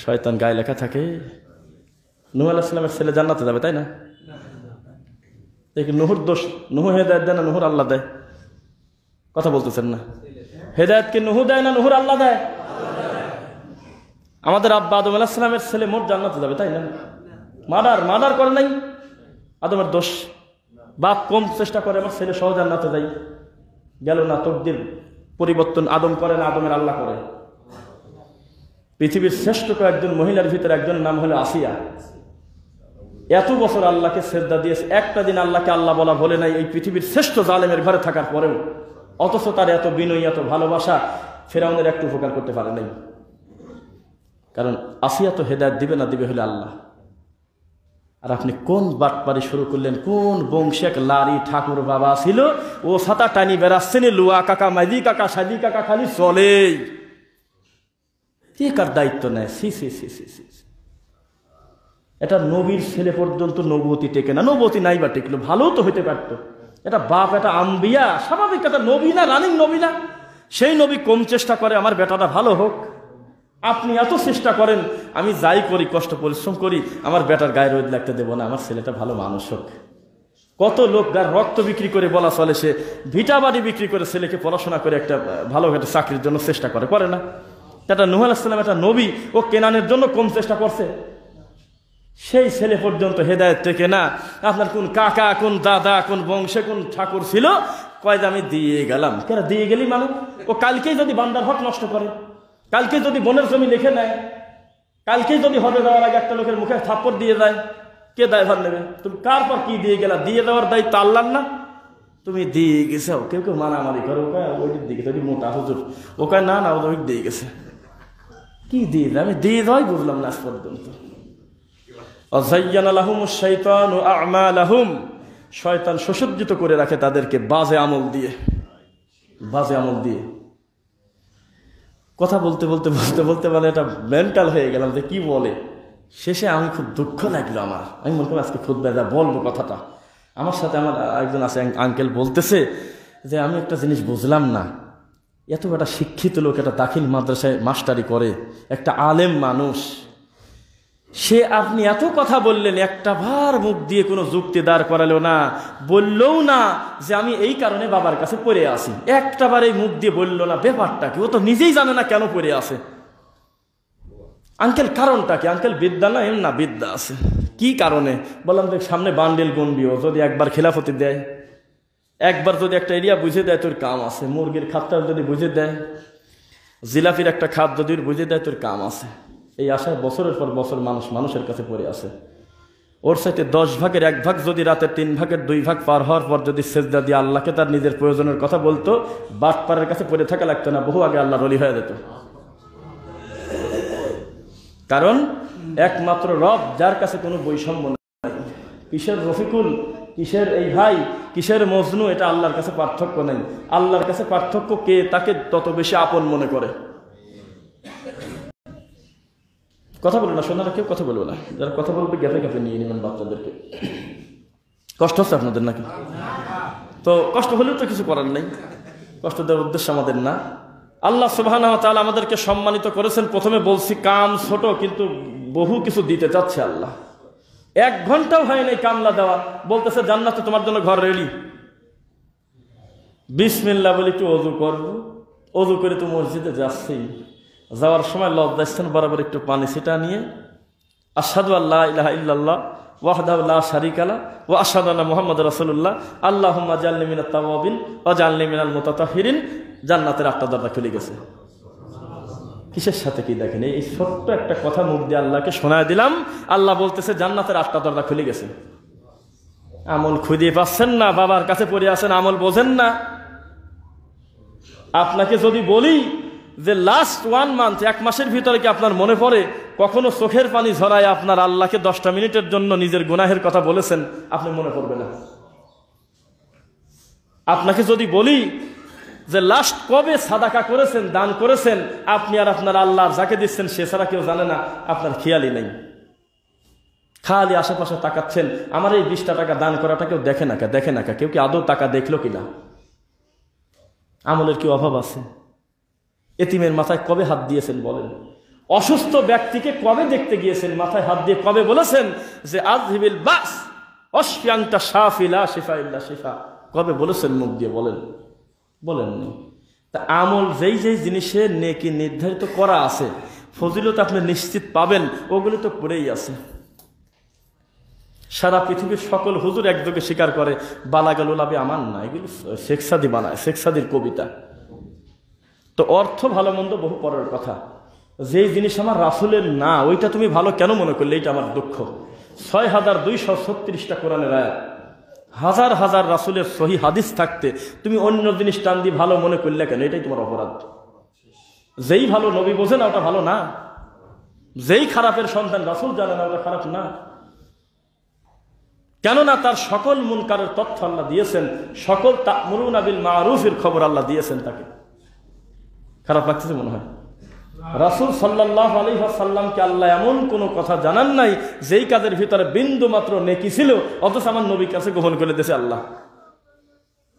শয়তান গায়ে লেখা থাকে। নূহ আলাইহিস সালামের ছেলে জান্নাতে যাবে, তাই না? দেখি নূহর দোষ, নূহ হেদায়েত দেয় না নূহর আল্লাহ দেয়? কথা বলতেছেন না? হেদায়েত কি নূহ দেয় না নূহর আল্লাহ দেয়? আমাদের আব্বা আদম আলাইহিস সালামের ছেলে মোট জান্নাতে যাবে, তাই না? মার্ডার করে নাই, আদমের দোষ। বাপ কম চেষ্টা করে আমার ছেলে সহ জান্নাতে যাই, গেল না। তকদির পরিবর্তন আদম করে না, আদমের আল্লাহ করে। পৃথিবীর শ্রেষ্ঠ কয়েকজন মহিলার ভিতরে একজন নাম হলো আসিয়া। এত বছর আল্লাহকে সেজদা দিয়েছে, একটা দিন আল্লাহকে আল্লাহ বলা বলে নাই, এই পৃথিবীর শ্রেষ্ঠ জালেমের ঘরে থাকার পরেও। অথচ তার এত বিনয়ী, এত ভালোবাসা, ফেরাউনের একটু উপকার করতে পারে নাই। কারণ আসিয়া তো হেদায়েত দিবে না, দিবে হলে আল্লাহ। আর আপনি কোন বাটপারি শুরু করলেন? কোন বংশে এক লারি ঠাকুর বাবা ছিল, ও ছাতা টানি বেড়াচ্ছেন, লুয়া কাকা, মাইদি কাকা, সাদি কাকা খালি চলেই। কে কার দায়িত্ব নেয়? সি সি সি সি সি। এটা নবীর ছেলে পর্যন্ত নবুয়তি টেকে না। নবুয়তি নাই বা টেকলো, ভালো তো হইতে পারত। এটা বাপ, এটা আম্বিয়া, স্বাভাবিক। এটা নবী না, রানিং নবী না? সেই নবী কম চেষ্টা করে আমার বেটাটা ভালো হোক। আপনি এত চেষ্টা করেন, আমি যাই করি, কষ্ট পরিশ্রম করি, আমার বেটার গায়ে রোদ লাগতে দেবো না, আমার ছেলেটা ভালো মানুষ হোক। কত লোক যার রক্ত বিক্রি করে বলা চলে, সে ভিটা বাড়ি বিক্রি করে ছেলেকে পড়াশোনা করে একটা ভালো একটা চাকরির জন্য চেষ্টা করে না? এটা নূহ আলাইহিস সালাম একটা নবী, ও কেনানের জন্য কম চেষ্টা করছে। সেই ছেলে পর্যন্ত হেদায়েত টেকে না। আপনার কোন কাকা, কোন দাদা, কোন বংশে কোন ঠাকুর ছিল, কয় যে আমি দিয়ে গেলাম। কেন দিয়ে গেলি মানে? ও কালকেই যদি বান্দার হক নষ্ট করে, কালকে যদি বনের জমি লিখে নেয়, কালকেই যদি হজে যাওয়ার আগে একটা লোকের মুখে থাপ্পড় দিয়ে যায়, কে দায়ভার নেবে? তুমি কার পর কি দিয়ে গেলা? দিয়ে দেওয়ার দায়িত্ব আল্লাহর না? তুমি দিয়ে গেছো। কেউ কেউ মারামারি করো, ওইটির দিকে যদি মোটা হুজুর, ও কয় না না, ওই দিয়ে গেছে। কি দিয়ে দেয়? আমি দিয়ে দেওয়াই বুঝলাম না আজ পর্যন্ত। আযায়্যানা লাহুমুশ শাইতানু আ'মালাহুম, শয়তান সুসজ্জিত করে রাখে তাদেরকে বাজে আমল দিয়ে, বাজে আমল দিয়ে। কথা বলতে বলতে বলতে বলতে মানে এটা মেন্টাল হয়ে গেলাম যে কি বলে। শেষে আমি খুব দুঃখ লাগলো আমার। আমি মনে করি আজকে খুতবায় যা বলবো কথাটা। আমার সাথে আমার একজন আছে আঙ্কেল, বলতেছে যে আমি একটা জিনিস বুঝলাম না, এত একটা শিক্ষিত লোক, একটা দাখিল মাদ্রাসায় মাস্টারি করে, একটা আলেম মানুষ, সে আপনি এত কথা বললেন, একটা বার মুখ দিয়ে কোনো যুক্তি দাঁড় করালো না, বললেও না যে আমি এই কারণে বাবার কাছে পড়ে আসি, একটা বার এই মুখ দিয়ে বললো না। ব্যাপারটা কি? ও তো নিজেই জানে না কেন পড়ে আসে। আঙ্কেল কারণটা কি? আঙ্কেল বিদ্যা না? এম না, বিদ্যা আছে। কি কারণে? বললাম দেখ, সামনে বান্ডেল গন্ডিও, যদি একবার খেলাফতি দেয়, একবার যদি একটা এরিয়া বুঝে দেয়, তোর কাম আছে। মুরগির খাতটা যদি বুঝে দেয়, জিলাপির একটা খাত যদি বুঝে দেয়, তোর কাম আছে। এই আশায় বছরের পর বছর মানুষের কাছে পড়ে আছে। ওর সাথে 10 ভাগের 1 ভাগ যদি রাতের 3 ভাগের 2 ভাগ পার হওয়ার পর যদি সেজদা দিয়ে আল্লাহকে তার নিজের প্রয়োজনের কথা বলতো, বাটপারের কাছে পড়ে থাকা লাগতো না, বহু আগে আল্লাহর ওলি হয়ে যেত। কারণ একমাত্র রব, যার কাছে কোনো বৈষম্য নাই। কিসের রফিকুল, কিসের এই ভাই, কিসের মজনু, এটা আল্লাহর কাছে পার্থক্য নেই। আল্লাহর কাছে পার্থক্য কে তাকে তত বেশি আপন মনে করে। কথা বলবে না, শোনারা কেউ কথা বলবে না, যারা কথা বলবে গ্যাপে গ্যাপে নিয়ে নেবেন বাচ্চাদেরকে। কষ্ট হচ্ছে আপনাদের নাকি? তো কষ্ট হলেও তো কিছু করার নেই, কষ্ট দেওয়ার উদ্দেশ্য আমাদের না। আল্লাহ সুবহানাহু ওয়া তাআলা আমাদেরকে সম্মানিত করেছেন। প্রথমে বলছি কাম ছোট, কিন্তু বহু কিছু দিতে চাচ্ছে আল্লাহ। 1 ঘন্টাও হয় নাই কামলা দেওয়া, বলতেছে জান্নাতে তোমার জন্য ঘর রেডি। বিসমিল্লাহ বলে একটু ওযু করবো, ওযু করে তো মসজিদে যাচ্ছি, যাওয়ার সময় লজ্জাস্থান বরাবর একটু পানি ছিটা নিয়ে আশহাদু আল্লা ইলাহা ইল্লাল্লাহ ওয়াহদাহু লা শারীকা লাহু ওয়া আশহাদু আন্না মুহাম্মাদুর রাসূলুল্লাহ আল্লাহুম্মা জাআলনি মিনাত তাওয়াবিন ওয়া জাআলনি মিনাল মুতাতাহহিরিন। জান্নাতের 8টা দরজা খুলে গেছে। কিসের সাথে কি দেখেন, এই ছোট্ট একটা কথা মুখ দিয়ে আল্লাহকে শোনায় দিলাম, আল্লাহ বলতেছে জান্নাতের 8টা দরজা খুলে গেছে। আমল খুঁজে পাচ্ছেন না, বাবার কাছে পড়ে আছেন, আমল বোঝেন না। আপনাকে যদি বলি যে লাস্ট 1 মান্থ, 1 মাসের ভিতরে কি আপনার মনে পড়ে কখনো চোখের পানি ঝরায় আপনার আল্লাহকে 10টা মিনিটের জন্য নিজের গুনাহের কথা বলেছেন? আপনি মনে পড়বে না। আপনাকে যদি বলি যে লাস্ট কবে সাদাকা করেছেন, দান করেছেন, আপনি আর আপনার আল্লাহ যাকে দিচ্ছেন সে ছাড়া কেউ জানে না, আপনার খেয়ালই নেই। খালি আশেপাশে তাকাচ্ছেন, আমার এই 20টা টাকা দান করাটা কেউ দেখে না কা, কেউ কি আদৌ টাকা দেখলো কিনা? আমলের কি অভাব আছে? এতিমের মাথায় কবে হাত দিয়েছেন বলেন? অসুস্থ ব্যক্তিকে কবে দেখতে গিয়েছেন, মাথায় হাত দিয়ে কবে বলেছেন যে আযহিবিল বাস ওয়াশফি আনতা শাফি লা শিফা ইল্লা শিফা? কবে বলেছেন মুখ দিয়ে? বলেননি। তা আমল যেই জিনিসের নেকি নির্ধারিত করা আছে, ফজিলত আপনি নিশ্চিত পাবেন, ওগুলো তো পড়েই আছে। সারা পৃথিবীর সকল হুজুর একযোগে স্বীকার করে বালাগালুল আবি আমার না, এগুলি শেখ সাদি বানায়, শেখ সাদির কবিতা। তো অর্থ ভালো মন্দ বহু পরের কথা, যেই জিনিস আমার রাসূলের না ওইটা তুমি ভালো কেন মনে করলে, এইটা আমার দুঃখ। 6236টা কোরআনের আয়াত, হাজার হাজার রাসূলের সহিহ হাদিস থাকতে তুমি অন্য জিনিস টান দিয়ে ভালো মনে করলে কেন? এটাই তোমার অপরাধ। যেই ভালো নবী বোঝে না ওটা ভালো না, যেই খারাপের সন্তান রাসূল জানে না ওটা খারাপ না। কেননা তার সকল মুনকারের তথ্য আল্লাহ দিয়েছেন, সকল তা'মুরুনা বিল মা'রুফের খবর আল্লাহ দিয়েছেন তাকে। খারাপ লাগতেছে মনে হয়? রাসূল সাল্লাল্লাহু আলাইহি ওয়াসাল্লামকে আল্লাহ এমন কোনো কথা জানান নাই যেই কাজের ভিতরে বিন্দু মাত্র নেকি ছিল, অথচ আমার নবীর কাছে গোপন করে দিয়েছে আল্লাহ।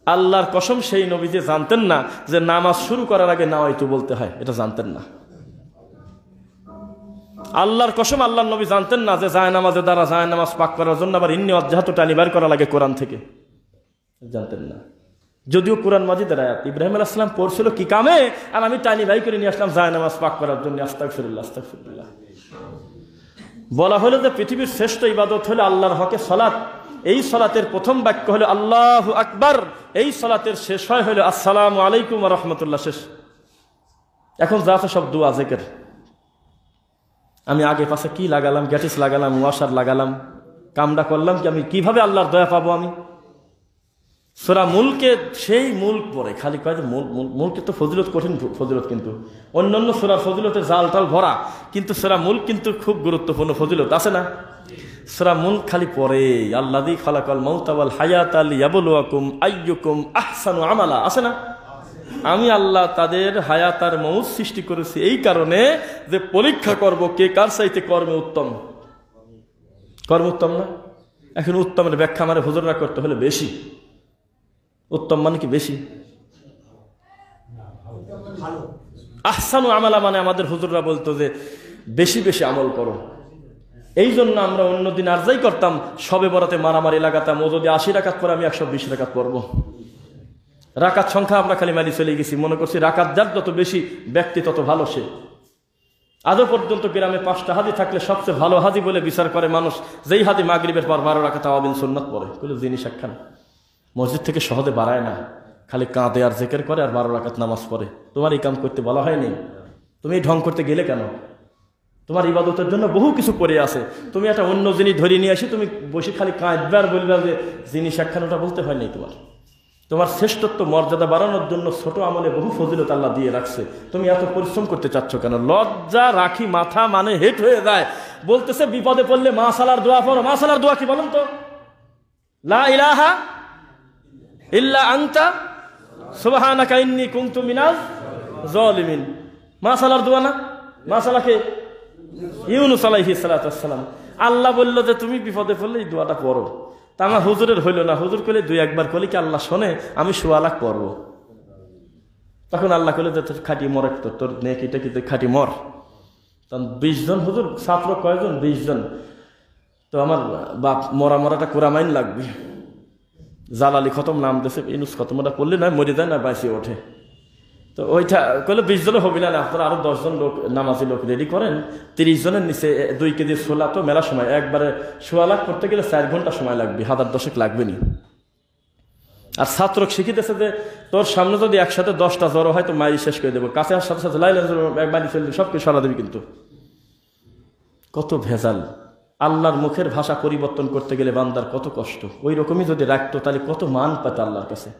আল্লাহর কসম, সেই নবী যে জানতেন না যে নামাজ শুরু করার আগে নাওয়াইতু বলতে হয়, এটা জানতেন না। আল্লাহর কসম, আল্লাহর নবী জানতেন না যে জায়নামাজের দ্বারা জায়নামাজ পাক করার জন্য আবার ইন্নী ওয়াজ্জাহতু টানি বের করা লাগে কোরআন থেকে, জানতেন না। যদিও কোরআন মাজিদের আয়াত ইব্রাহিম আলাইহিস সালাম পড়ছিল কি কামে, আর আমি টানি ভাই করে নিয়ে আসলাম জায়নামাজ পাক করার জন্য। আস্তাগফিরুল্লাহ, আস্তাগফিরুল্লাহ। বলা হলো যে পৃথিবীর শ্রেষ্ঠ ইবাদত হলো আল্লাহর হকে সালাত। এই সালাতের প্রথম বাক্য হলো আল্লাহু আকবার, এই সালাতের শেষ হয় হলো আসসালামু আলাইকুম ওয়া রাহমাতুল্লাহ, শেষ। এখন যা আছে সব দুয়া জিকির। আমি আগে পাশে কি লাগালাম, গ্যাটিস লাগালাম, ওয়াশার লাগালাম, কামটা করলাম কি? আমি কিভাবে আল্লাহর দয়া পাবো? আমি সূরা মুলকে সেই মুলক পড়ে খালি কয় যে মুলকে তো ফজিলত, কঠিন ফজিলত, কিন্তু অন্যান্য সূরার ফজিলতের জাল টাল ভরা, কিন্তু সূরা মুলক কিন্তু খুব গুরুত্বপূর্ণ ফজিলত আছে না? সূরা মুলক খালি পড়ে আল্লাযী খালাকাল মাউতা ওয়াল হায়াতা লিয়াবলুয়াকুম আইয়ুকুম আহসানু আমালা, আছে না? আমি আল্লাহ তাদের হায়াত আর মউত সৃষ্টি করেছি এই কারণে যে পরীক্ষা করব কে কার চাইতে কর্মে উত্তম। কর্ম উত্তম না? এখন উত্তমের ব্যাখ্যা মানে হুজুররা করতে হলে বেশি। উত্তম মানে কি? বেশি। আহসানু আমালা মানে আমাদের হুজুররা বলতো যে বেশি বেশি আমল করো। এই জন্য আমরা অন্যদিন আর যাই করতাম, সবে বরাতে মারামারি লাগাতাম, ও যদি 80 রাকাত পরে আমি 120 রাকাত পড়বো। রাকাত সংখ্যা আমরা খালি মারি চলে গেছি, মনে করছি রাকাত যার যত বেশি ব্যক্তি তত ভালো সে। আজও পর্যন্ত গ্রামে 5টা হাজি থাকলে সবচেয়ে ভালো হাজি বলে বিচার করে মানুষ যেই হাজি মাগরিবের পর 12 রাকাত আওয়াবিন সুন্নাত পড়ে। বলে জিনিস একখান মসজিদ থেকে সহজে বাড়ায় না, খালি কাঁদে আর জিকির করে আর 12 রাকাত নামাজ পড়ে। তোমার এই কাম করতে বলা হয়নি, তুমি এই ঢং করতে গেলে কেন? তোমার ইবাদতের জন্য বহু কিছু পড়ে আছে, তুমি একটা অন্য জিনিস ধরে নিয়ে আসি, তুমি বসে খালি কাঁদবার বলবা যে জিনিস একখানোটা বলতে হয় নাই। তোমার শ্রেষ্ঠত্ব মর্যাদা বাড়ানোর জন্য ছোট আমলে বহু ফজিলত আল্লাহ দিয়ে রাখছে, তুমি এত পরিশ্রম করতে চাচ্ছ কেন? লজ্জা রাখি মাথা মানে হেট হয়ে যায়। বলতেছে বিপদে পড়লে মা সালার দোয়া পড়ো। মা সালার দোয়া কি বলেন তো? লা ইলাহা ইল্লা আনতা সুবহানাকা ইন্নী কুনতু মিনাজ জালিমিন। মা সালার দোয়া না? মা সালাকে ইউনূস আলাইহিস সালাতু ওয়াস সালাম আল্লাহ বলল যে তুমি বিপদে পড়লে এই দোয়াটা পড়ো। তা আমার হুজুরের হইল না, হুজুর কইলে 2-1 বার কইলে কি আল্লাহ শোনে? আমি 1.25 লাখ পড়বো। তখন আল্লাহ কইলে যে তোর খাঁটি মর, তোর নেকিটা কি তুই খাঁটি মর। তখন 20 জন হুজুর, ছাত্র কয়জন? 20 জন। তো আমার বাপ মরাটা কোরআমাইন লাগবে। জালালি খতম নাম দিয়েছে, ইউনূস খতম ওটা পড়লে নয় মরে যায় না বাঁচিয়ে ওঠে। তো ওইটা কইলে 20 জনে হবি না, আপনারা আরো 10 জন লোক নামাজি লোক রেডি করেন। 30 জনের নিচে 2 কেজি ছোলা তো মেলা সময়, একবারে 1.25 লাখ করতে গেলে 4 ঘন্টা সময় লাগবে, 1000 লাগবে নি। আর ছাত্রক শিখিতেছে যে তোর সামনে যদি একসাথে 10টা জ্বর হয় তো মারি শেষ করে দেবো, কাছে আসার সাথে সাথে লাইলে একবারই চলবে, সবকে সরা দেবে। কিন্তু কত ভেজাল। আল্লাহর মুখের ভাষা পরিবর্তন করতে গেলে বান্দার কত কষ্ট। ওই রকমই যদি রাখতো তাহলে কত মান পেত আল্লাহর কাছে।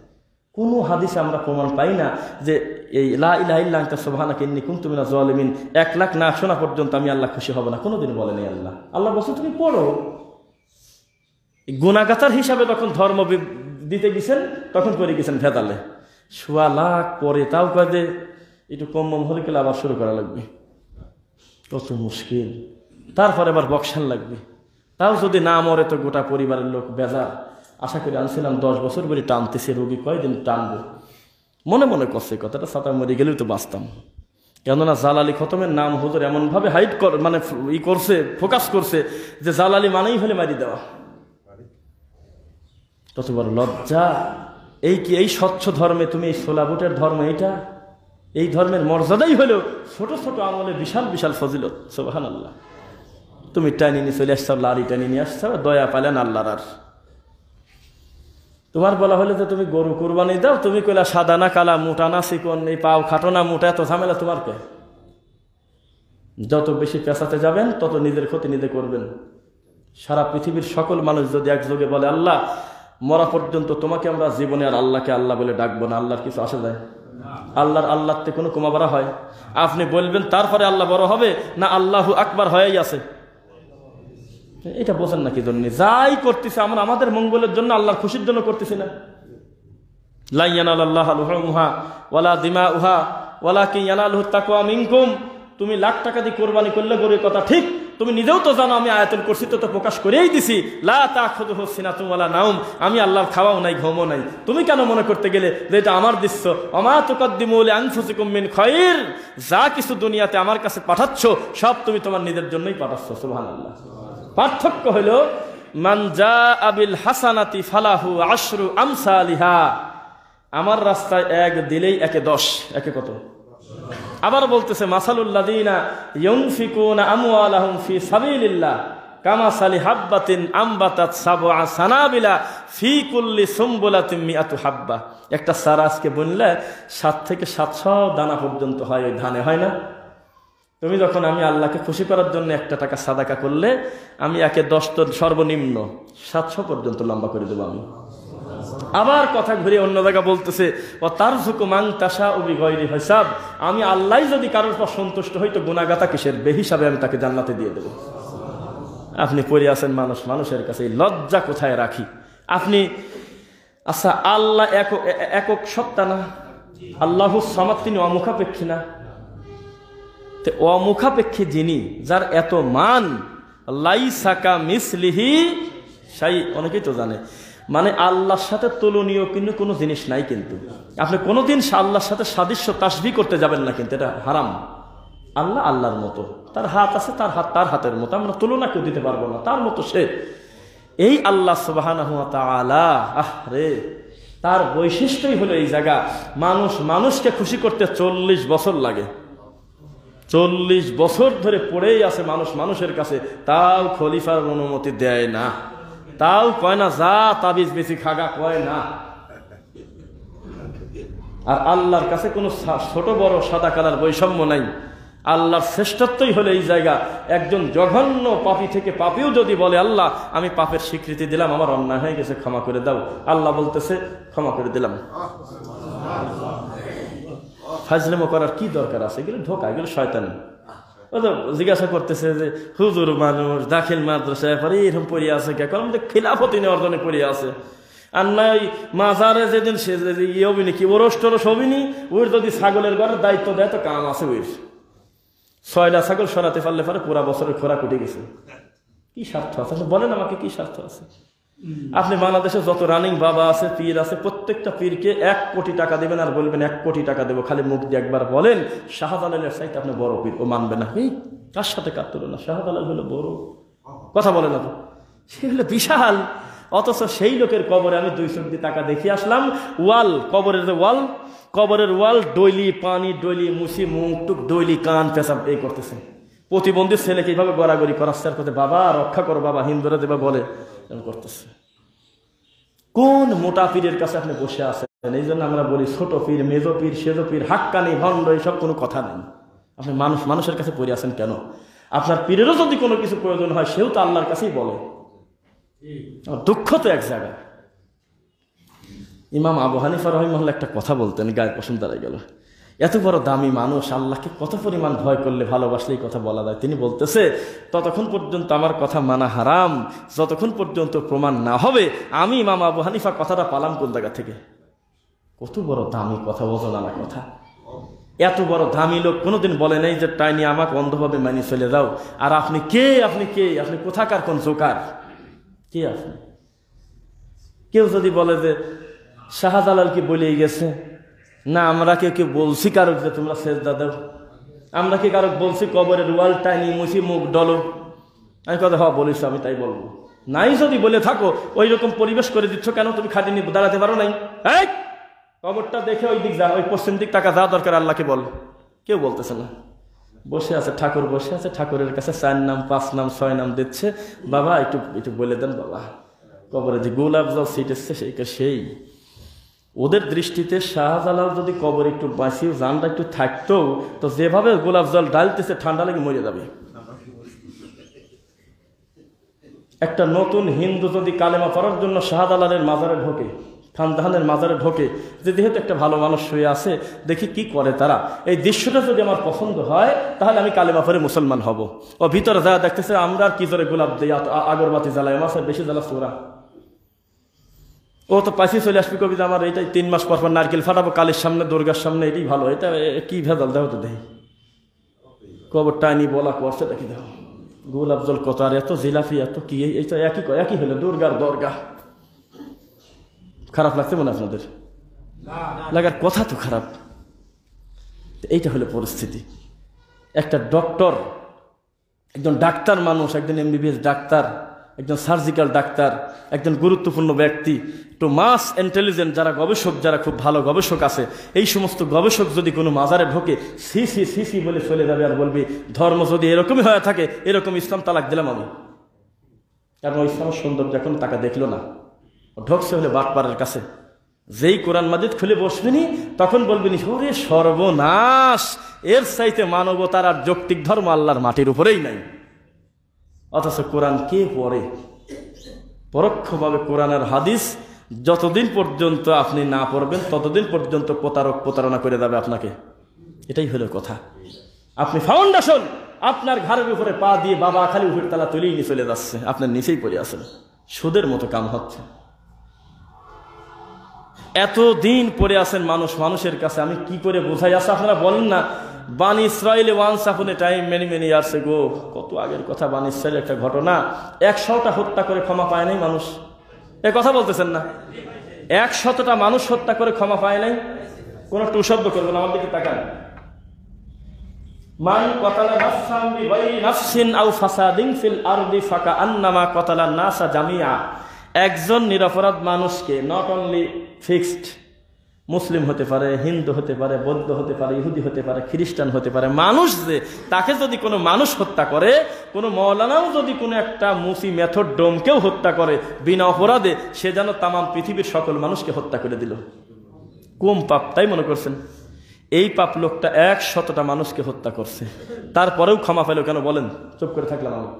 কোনো হাদিসে আমরা প্রমাণ পাই না যে এই লা ইলাহা ইল্লা আনতা সুবহানাকা ইন্নী কুনতু মিনাজ জালিমিন 1 লাখ না শোনা পর্যন্ত আমি আল্লাহ খুশি হব না, কোনোদিন বলেনি আল্লাহ। আল্লাহ বলছে তুমি পড়ো। গুনাহগাতার হিসাবে যখন ধর্ম দিতে গেছেন তখন করে গেছেন ভেদালে। 1.25 লাখ পরে তাও কয় যে একটু কম হলে গেলে আবার শুরু করা লাগবে, কত মুশকিল। তারপরে আবার বক্সান লাগবে, তাও যদি না মরে তো গোটা পরিবারের লোক বেজার। আশা করি আনছিলাম 10 বছর করে টানতেছে, রোগী কয়দিন টানবো। মনে মনে করছে কথাটা, সাঁতা মরে গেলেও তো বাঁচতাম। কেননা জালালি খতমের নাম হুজুর এমনভাবে হাইট মানে করছে, ফোকাস করছে যে জালালি মানেই হলে মারি দেওয়া। কত বড় লজ্জা। এই স্বচ্ছ ধর্মে তুমি এই ছোলা বুটের ধর্ম, এই ধর্মের মর্যাদাই হলো ছোট ছোট আমলে বিশাল বিশাল ফজিলত। সুবহানাল্লাহ। তুমি টানি নিয়ে চলে আসছো, লাড়ি টানি নিয়ে আসছো, দয়া পালেন আল্লাহর। আর তোমার বলা হলে যে তুমি গরু কুরবানি দাও, তুমি কইলা সাদা না কালা, মোটা না চিকন, এই পাও খাটো না মোটা, এত ঝামেলা তোমার কে? যত বেশি পেঁচাতে যাবেন তত নিজের ক্ষতি নিজে করবেন। সারা পৃথিবীর সকল মানুষ যদি একযোগে বলে আল্লাহ মরা পর্যন্ত তোমাকে আমরা জীবনে আর আল্লাহকে আল্লাহ বলে ডাকবো না, আল্লাহর কিছু আসে যায়? আল্লাহতে কোনো কমা বাড়া হয়? আপনি বলবেন তারপরে আল্লাহ বড় হবে না? আল্লাহু আকবার হয়েই আছে। এটা বোঝেন না কি জন্য? যাই করতেছে আমরা আমাদের মঙ্গলের জন্য, আল্লাহর খুশির জন্য করতেছি না। লা ইয়ানালাল্লাহু লুহুমুহা ওয়ালা দিমাউহা ওয়ালাকিন ইয়ানালুহুত তাকওয়া মিনকুম। তুমি লাখ টাকা দিয়ে কোরবানি করলে গরুর কথা ঠিক, তুমি নিজেও তো জানো আমি আয়াতুল কুরসি তো প্রকাশ করেই দিছি, লা তাখুযুহু সিনাতুন ওয়ালা নাওম, আমি আল্লাহর খাওয়াও নাই ঘুমও নাই। তুমি কেন মনে করতে গেলে যে এটা আমার দৃশ্য? ওমা তুকাদ্দিমু লিআনফুসিকুম মিন খায়র, যা কিছু দুনিয়াতে আমার কাছে পাঠাচ্ছ সব তুমি তোমার নিজের জন্যই পাঠাচ্ছ। সুবহানাল্লাহ। পার্থক্য হলো মান জাআ বিল হাসানাতি ফালাহু আশরু আমসালিহা, আমার রাস্তায় 1 দিলেই 1 10, 1 কত? আবার বলতেছে মাসালুল লাযিনা ইউনফিকুনা আমওয়ালাহুম ফি সাবিলিল্লাহ কামাসালি হাববাতিন আমবাতাত সাবআ সানাবিলা ফি কুল্লি সুমবুলাতিন মিআতু হাব্বা। একটা চারা আজকে বুনলে 7 থেকে 700 দানা পর্যন্ত হয়, ওই ধানে হয় না? তুমি যখন আমি আল্লাহকে খুশি করার জন্য 1 টাকা সাদাকা করলে আমি 1 10 তো সর্বনিম্ন 700 পর্যন্ত লম্বা করে দেবো আমি। আবার কথা ঘুরে অন্য জায়গা বলতেছে ও তারযুকু মান তাশাউ বিগাইরি হিসাব, আমি আল্লাহ যদি কারোর পর সন্তুষ্ট হই তো গুনাহগাতা কিসের, বেহিসাবে আমি তাকে জান্নাতে দিয়ে দেব। আপনি পড়ে আছেন মানুষের কাছে, এই লজ্জা কোথায় রাখি আপনি? আচ্ছা আল্লাহ একক সত্তা না? আল্লাহুস সামাদ, তিনি অমুখাপেক্ষী না? অমুখাপেক্ষী যিনি, যার এত মান, লাইসা কামিসলিহি শাই, অনেকেই তো জানে, মানে আল্লাহর সাথে তুলনীয় কিন্তু কোনো জিনিস নাই। কিন্তু আপনি কোনোদিন আল্লাহর সাথে সাদৃশ্য তাসবিহ করতে যাবেন না, কিন্তু এটা হারাম। আল্লাহ আল্লাহর মতো, তার হাত আছে, তার হাত তার হাতের মতো, আমরা তুলনা কেউ দিতে পারবো না তার মতো সে। এই আল্লাহ সুবহানাহু ওয়া তাআলা, আহরে তার বৈশিষ্ট্যই হলো এই জায়গা। মানুষকে খুশি করতে 40 বছর লাগে, 40 বছর ধরে পড়েই আছে মানুষের কাছে, তাও খলিফার অনুমতি দেয় না, তাও কয় না যা তাবিজ বেশি খাগা, কয় না। আর আল্লাহর কাছে কোনো ছোট বড় সাদা কালার বৈষম্য নাই। আল্লাহর শ্রেষ্ঠত্বই হলো এই জায়গা। একজন জঘন্য পাপী থেকে পাপীও যদি বলে আল্লাহ আমি পাপের স্বীকৃতি দিলাম, আমার অন্যায় হয়ে গেছে, ক্ষমা করে দাও, আল্লাহ বলতেছে ক্ষমা করে দিলাম। ফাজলামো করার কি দরকার আছে? এগুলো ধোঁকা, এগুলো শয়তানি। ও তো জিজ্ঞাসা করতেছে যে হুজুর মানুষ দাখিল মাদ্রাসায় পরে এরকম পড়ে আছে কে? কারণ খিলাফতি নেওয়ার জন্য পড়ে আছে। আর না ওই মাজারে যেদিন সে ইয়ে হবিনি কি ওরস টরস হবিনি, ওর যদি ছাগলের ঘরের দায়িত্ব দেয় তো কাম আছে ওর। 6টা ছাগল সরাতে পারলে পরে পুরা বছরের খোরাক উঠে গেছে। কি স্বার্থ আছে বলেন আমাকে, কি স্বার্থ আছে? আপনি বাংলাদেশে যত রানিং বাবা আছে, পীর আছে, প্রত্যেকটা পীরকে 1 কোটি টাকা দেবেন আর বলবেন 1 কোটি টাকা দেবো, খালি মুখ দিয়ে একবার বলেন শাহজালালের চাইতে আপনি বড় পীর, ও মানবে না। তার সাথে কাজ তুলো না, শাহজালাল হলো বড়, কথা বলে না তো, সে হলো বিশাল। অথচ সেই লোকের কবরে আমি 2 চোখ দিয়ে টাকা দেখে আসলাম, ওয়াল কবরের ওয়াল, কবরের ওয়াল ডইলি পানি, ডইলি মুছি, মুখ টুক ডইলি কান পেশাব এই করতেছে। প্রতিবন্ধী ছেলেকে এইভাবে গড়াগড়ি করাচ্ছে, আর করতে বাবা রক্ষা করো বাবা, হিন্দুরা দেবা বলে করতেছে। কোন মোটা পীরের কাছে আপনি বসে আছেন? এই জন্য আমরা বলি ছোট পীর, মেজো পীর, সেজো পীর, হাক্কানি, ভণ্ড, এইসব কোনো কথা নেই। আপনি মানুষের কাছে পড়ে আছেন কেন? আপনার পীরেরও যদি কোনো কিছু প্রয়োজন হয় সেও তো আল্লাহর কাছেই বলে। দুঃখ তো এক জায়গায়। ইমাম আবু হানিফা রাহিমাহুল্লাহ একটা কথা বলতেন, গায়ে পশম দাঁড়ায় গেল। এত বড় দামি মানুষ, আল্লাহকে কত পরিমাণ ভয় করলে ভালোবাসলেই কথা বলা যায়। তিনি বলতেছে ততক্ষণ পর্যন্ত আমার কথা মানা হারাম যতক্ষণ পর্যন্ত প্রমাণ না হবে আমি ইমাম আবু হানিফা কথাটা পালাম কোন জায়গা থেকে। কত বড় দামি কথা, বোঝানা কথা। এত বড় দামি লোক কোনোদিন বলে নাই যে তাই নিয়ে আমাকে অন্ধভাবে মানি চলে যাও। আর আপনি কে? আপনি কে? আপনি কোথাকার কোন জোকার? কে আপনি? কেউ যদি বলে যে শাহজালাল কি বলেই গেছে, না আমরা কেউ বলছি কারক যে তোমরা সেজদা দাও, আমরা কি কারক বলছি কবরের ওয়াল টাইনি মুছি মুখ ডলো? আমি কথা হওয়া বলিস, আমি তাই বলবো। নাই যদি বলে থাকো ওই রকম পরিবেশ করে দিচ্ছ কেন? তুমি খাটি নিয়ে দাঁড়াতে পারো নাই? এই কবরটা দেখে ওই দিক যা, ওই পশ্চিম দিক টাকা যা দরকার আল্লাহকে বল। কেউ বলতেছে না। বসে আছে ঠাকুর, বসে আছে ঠাকুরের কাছে 4 নাম 5 নাম 6 নাম দিচ্ছে। বাবা একটু বলে দেন বাবা, কবরে যে গোলাপ জল সিট এসছে সেই ওদের দৃষ্টিতে শাহজালাল যদি কবর একটু বাঁচিয়ে জানটা একটু থাকতো তো যেভাবে গোলাপ জল ডালতেছে ঠান্ডা লেগে মরে যাবে। একটা নতুন হিন্দু যদি কালেমা পড়ার জন্য শাহজালালের মাজারে ঢোকে, খানদাহানের মাজারে ঢোকে, যে যেহেতু একটা ভালো মানুষ শুয়ে আছে দেখি কি করে তারা, এই দৃশ্যটা যদি আমার পছন্দ হয় তাহলে আমি কালেমা পড়ে মুসলমান হব। ও ভিতরে যা দেখতেছে আমরা আর কি করে গোলাপ দিই, আগরবাতি জ্বালাই, আমার বেশি জ্বালাচ্ছে ওরা। ও তো পাশে চলে আসবি কবি আমার এইটাই 3 মাস পর নারকেল ফাটাবো কালের সামনে, দুর্গার সামনে, এটাই ভালো। এটা কি ভেজাল দেও তো দেখি কবর টাইনি বলা করছে দেখি দেখো গোলাপ জল কত, আর এত জিলাপি এত কি, এই তো একই হলো দুর্গার দরগা। খারাপ লাগছে মনে আপনাদের? লাগার কথা তো খারাপ। এইটা হলো পরিস্থিতি। একটা ডক্টর, একজন ডাক্তার মানুষ, একজন MBBS ডাক্তার, একজন সার্জিক্যাল ডাক্তার, একজন গুরুত্বপূর্ণ ব্যক্তি, একটু মাস ইন্টেলিজেন্ট যারা গবেষক, যারা খুব ভালো গবেষক আছে, এই সমস্ত গবেষক যদি কোনো মাজারে ঢোকে সি বলে চলে যাবে আর বলবে ধর্ম যদি এরকমই হয়ে থাকে এরকম ইসলাম তালাক দিলাম আমি। কারণ ইসলামের সৌন্দর্য এখন তাকে দেখলো না, ঢোকছে হলে বাটপাড়ের কাছে। যেই কোরআন মাজিদ খুলে বসবেনি তখন বলবেনি ওরে সর্বনাশ, এর চাইতে মানবতার আর যৌক্তিক ধর্ম আল্লাহর মাটির উপরেই নাই। অথচ কোরআন কে পড়ে? পরোক্ষভাবে কোরআন আর হাদিস যতদিন পর্যন্ত আপনি না পড়বেন ততদিন পর্যন্ত প্রতারণা করে যাবে আপনাকে। এটাই হলো কথা। আপনি ফাউন্ডেশন, আপনার ঘরের উপরে পা দিয়ে বাবা খালি উপর তালা তুলেই নিয়ে চলে যাচ্ছে, আপনার নিচেই পড়ে আছেন, সুদের মতো কাম হচ্ছে। এতদিন পড়ে আছেন মানুষের কাছে, আমি কি করে বোঝাই? আছে আপনারা বলেন না বানি ইসরায়েল ওয়ান্স আপন এ টাইম মেনি ইয়ার্স এগো, কত আগের কথা। বানি ইসরায়েল একটা ঘটনা, 100টা হত্যা করে ক্ষমা পায় নাই মানুষ। এ কথা বলতেছেন না? 100টা মানুষ হত্যা করে ক্ষমা পায় নাই। কোন টু শব্দ করবেন, আমার দিকে তাকান। মান কতালা নাফসান বিগাইরি নাফসিন আও ফাসাদিন ফিল আরদি ফাকাআন্নামা কতালান নাসা জামিআ। একজন নিরপরাধ মানুষকে, নট অনলি ফিক্সড, মুসলিম হতে পারে, হিন্দু হতে পারে, বৌদ্ধ হতে পারে, ইহুদি হতে পারে, খ্রিস্টান হতে পারে, মানুষ যে তাকে যদি কোনো মানুষ হত্যা করে, কোনো মৌলানাও যদি কোনো একটা মুসি মেথড ডোমকেও হত্যা করে বিনা অপরাধে, সে যেন তামাম পৃথিবীর সকল মানুষকে হত্যা করে দিল। কম পাপ তাই মনে করছেন? এই পাপ লোকটা 100টা মানুষকে হত্যা করছে, তারপরেও ক্ষমা পেল কেন বলেন? চুপ করে থাকলাম আমি।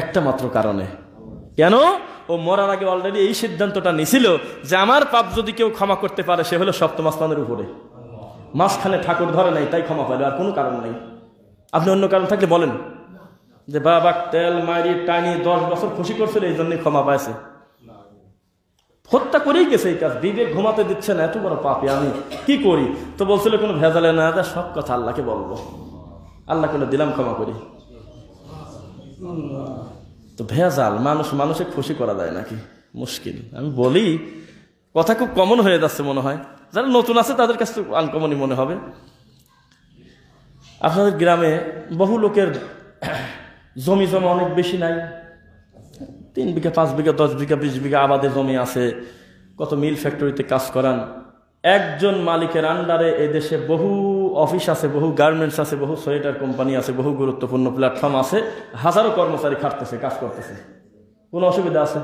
একটা মাত্র কারণে। কেন? ও মরার আগে অলরেডি এই সিদ্ধান্তটা নিছিল যে আমার পাপ যদি কেউ ক্ষমা করতে পারে সে হলো সপ্তম আসমানের উপরে, মাঝখানে ঠাকুর ধরে নাই, তাই ক্ষমা পেল, আর কোনো কারণ নাই। আপনি অন্য কারণ থাকলে বলেন যে বাবা তেল মারি টানি 10 বছর খুশি করছিল এই জন্যই ক্ষমা পাইছে। হত্যা করেই গেছে এই কাজ, বিবেক ঘুমাতে দিচ্ছে না, এত বড় পাপী আমি কি করি? তো বলছিল কোনো ভেজালে না, সব কথা আল্লাহকে বলবো, আল্লাহ করে দিলাম ক্ষমা করি। তো ভেজাল মানুষে খুশি করা যায় নাকি? মুশকিল। আমি বলি কথা খুব কমন হয়ে যাচ্ছে মনে হয়, যারা নতুন আছে তাদের কাছে আনকমনই মনে হবে। আপনাদের গ্রামে বহু লোকের জমি জমা অনেক বেশি নাই, 3 বিঘা 5 বিঘা 10 বিঘা 20 বিঘা আবাদে জমি আছে, কত মিল ফ্যাক্টরিতে কাজ করান। একজন মালিকের আন্ডারে এদেশে বহু অফিস আছে, বহু গার্মেন্টস আছে, বহু সোয়েটার কোম্পানি আছে, বহু গুরুত্বপূর্ণ প্ল্যাটফর্ম আছে, হাজারো কর্মচারী খাটতেছে, কাজ করতেছে। কোনো অসুবিধা আছে?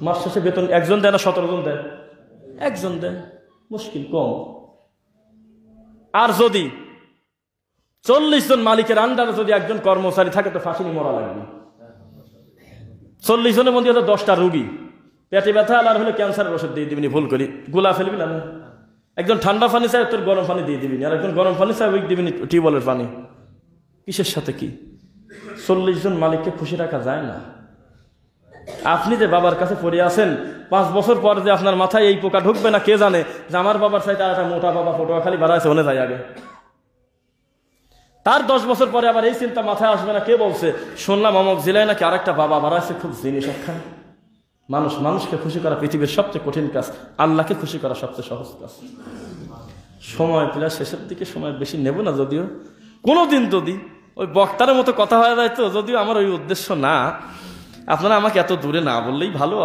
মাস শেষে বেতন একজন দেয় না 17 জন দেয়? একজন দেয়, মুশকিল কম। আর যদি 40 জন মালিকের আন্ডারে যদি একজন কর্মচারী থাকে তো ফাঁসি মরা লাগবে। 40 জনের মধ্যে 10টা রুগী, পেটে ব্যথা আর হলে ক্যান্সারের ওষুধ দিয়ে দিবিনি, ভুল করি গুলা ফেলবি না। একজন ঠান্ডা পানি চাই তোর গরম পানি দিয়ে দিবিনি, আর একজন গরম পানি চাই ওই দিবিনি টিউবওয়েলের পানি। কিসের সাথে কি? 40 জন মালিককে খুশি রাখা যায় না। আপনি যে বাবার কাছে পড়ে আছেন, 5 বছর পর যে আপনার মাথায় এই পোকা ঢুকবে না কে জানে, যে আমার বাবার চাইতে আর একটা মোটা বাবা পটুয়াখালী বাড়াইছে ওনে যায় আগে। তার 10 বছর পরে আবার এই চিন্তা মাথায় আসবে না, কে বলছে শুনলাম অমুক জেলায় নাকি আরেকটা বাবা বাড়াইছে, খুব জিনিস একখানে। মানুষকে খুশি করা পৃথিবীর সবচেয়ে কঠিন কাজ, আল্লাহকে খুশি করা সবচেয়ে সহজ কাজ। সময় পেলে শেষের দিকে সময় বেশি নেব না, যদিও কোনোদিন যদি ওই বক্তার মতো কথা হয়ে যায়, তো যদিও আমার ওই উদ্দেশ্য না, আপনারা আমাকে এত দূরে না বললেই ভালো,